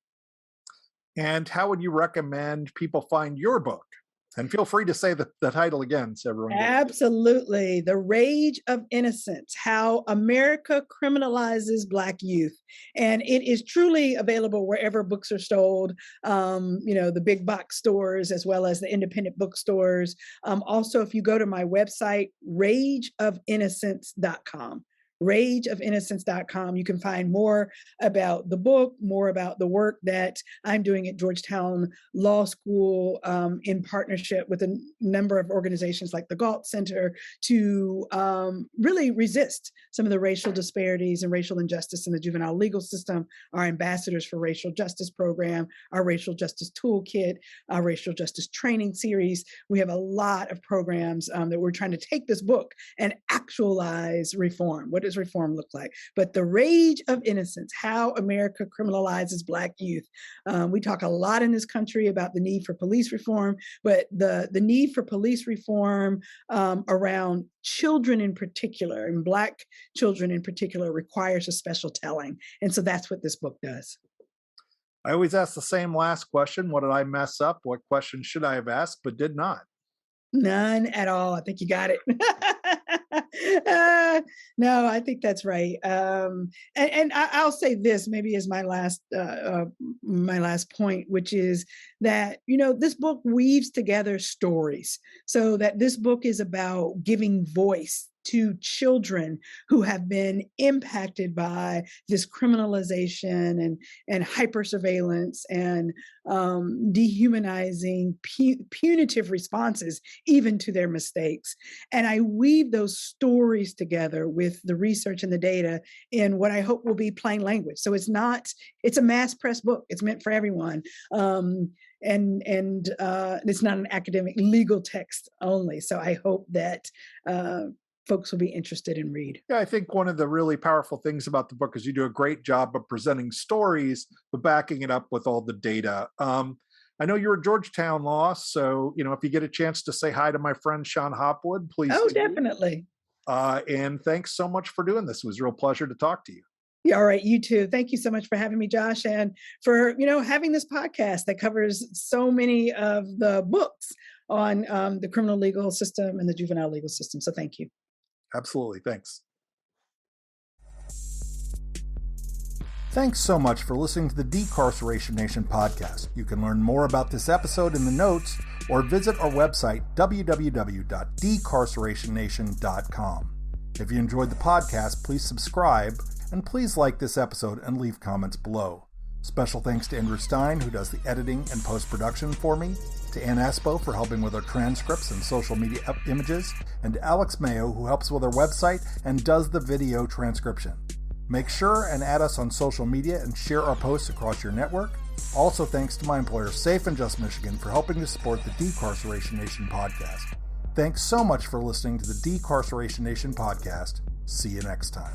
And how would you recommend people find your book? And feel free to say the title again so everyone gets it. Absolutely. The Rage of Innocence, How America Criminalizes Black Youth. And it is truly available wherever books are sold, the big box stores, as well as the independent bookstores. Also, if you go to my website, rageofinnocence.com. rageofinnocence.com. You can find more about the book, more about the work that I'm doing at Georgetown Law School in partnership with a number of organizations like the Galt Center to really resist some of the racial disparities and racial injustice in the juvenile legal system. Our Ambassadors for Racial Justice program, our Racial Justice Toolkit, our Racial Justice Training Series. We have a lot of programs that we're trying to take this book and actualize reform. What does reform look like? But The Rage of Innocence, How America Criminalizes Black Youth. We talk a lot in this country about the need for police reform, but the need for police reform around children in particular, and Black children in particular, requires a special telling. And so that's what this book does. I always ask the same last question. What did I mess up? What question should I have asked but did not? None at all. I think you got it. No, I think that's right. And I'll say this maybe as my last point, which is that, this book weaves together stories, so that this book is about giving voice to children who have been impacted by this criminalization and hypersurveillance and dehumanizing, punitive responses, even to their mistakes. And I weave those stories together with the research and the data in what I hope will be plain language. So it's a mass press book. It's meant for everyone. And it's not an academic legal text only. So I hope that folks will be interested in read. Yeah, I think one of the really powerful things about the book is you do a great job of presenting stories, but backing it up with all the data. I know you're at Georgetown Law, so if you get a chance to say hi to my friend Sean Hopwood, please. Oh, definitely. And thanks so much for doing this. It was a real pleasure to talk to you. Yeah, all right, you too. Thank you so much for having me, Josh, and for having this podcast that covers so many of the books on the criminal legal system and the juvenile legal system. So thank you. Absolutely. Thanks. Thanks so much for listening to the Decarceration Nation podcast. You can learn more about this episode in the notes or visit our website, www.decarcerationnation.com. If you enjoyed the podcast, please subscribe, and please like this episode and leave comments below. Special thanks to Andrew Stein, who does the editing and post-production for me, to Ann Espo for helping with our transcripts and social media images, and to Alex Mayo, who helps with our website and does the video transcription. Make sure and add us on social media and share our posts across your network. Also, thanks to my employer, Safe and Just Michigan, for helping to support the Decarceration Nation podcast. Thanks so much for listening to the Decarceration Nation podcast. See you next time.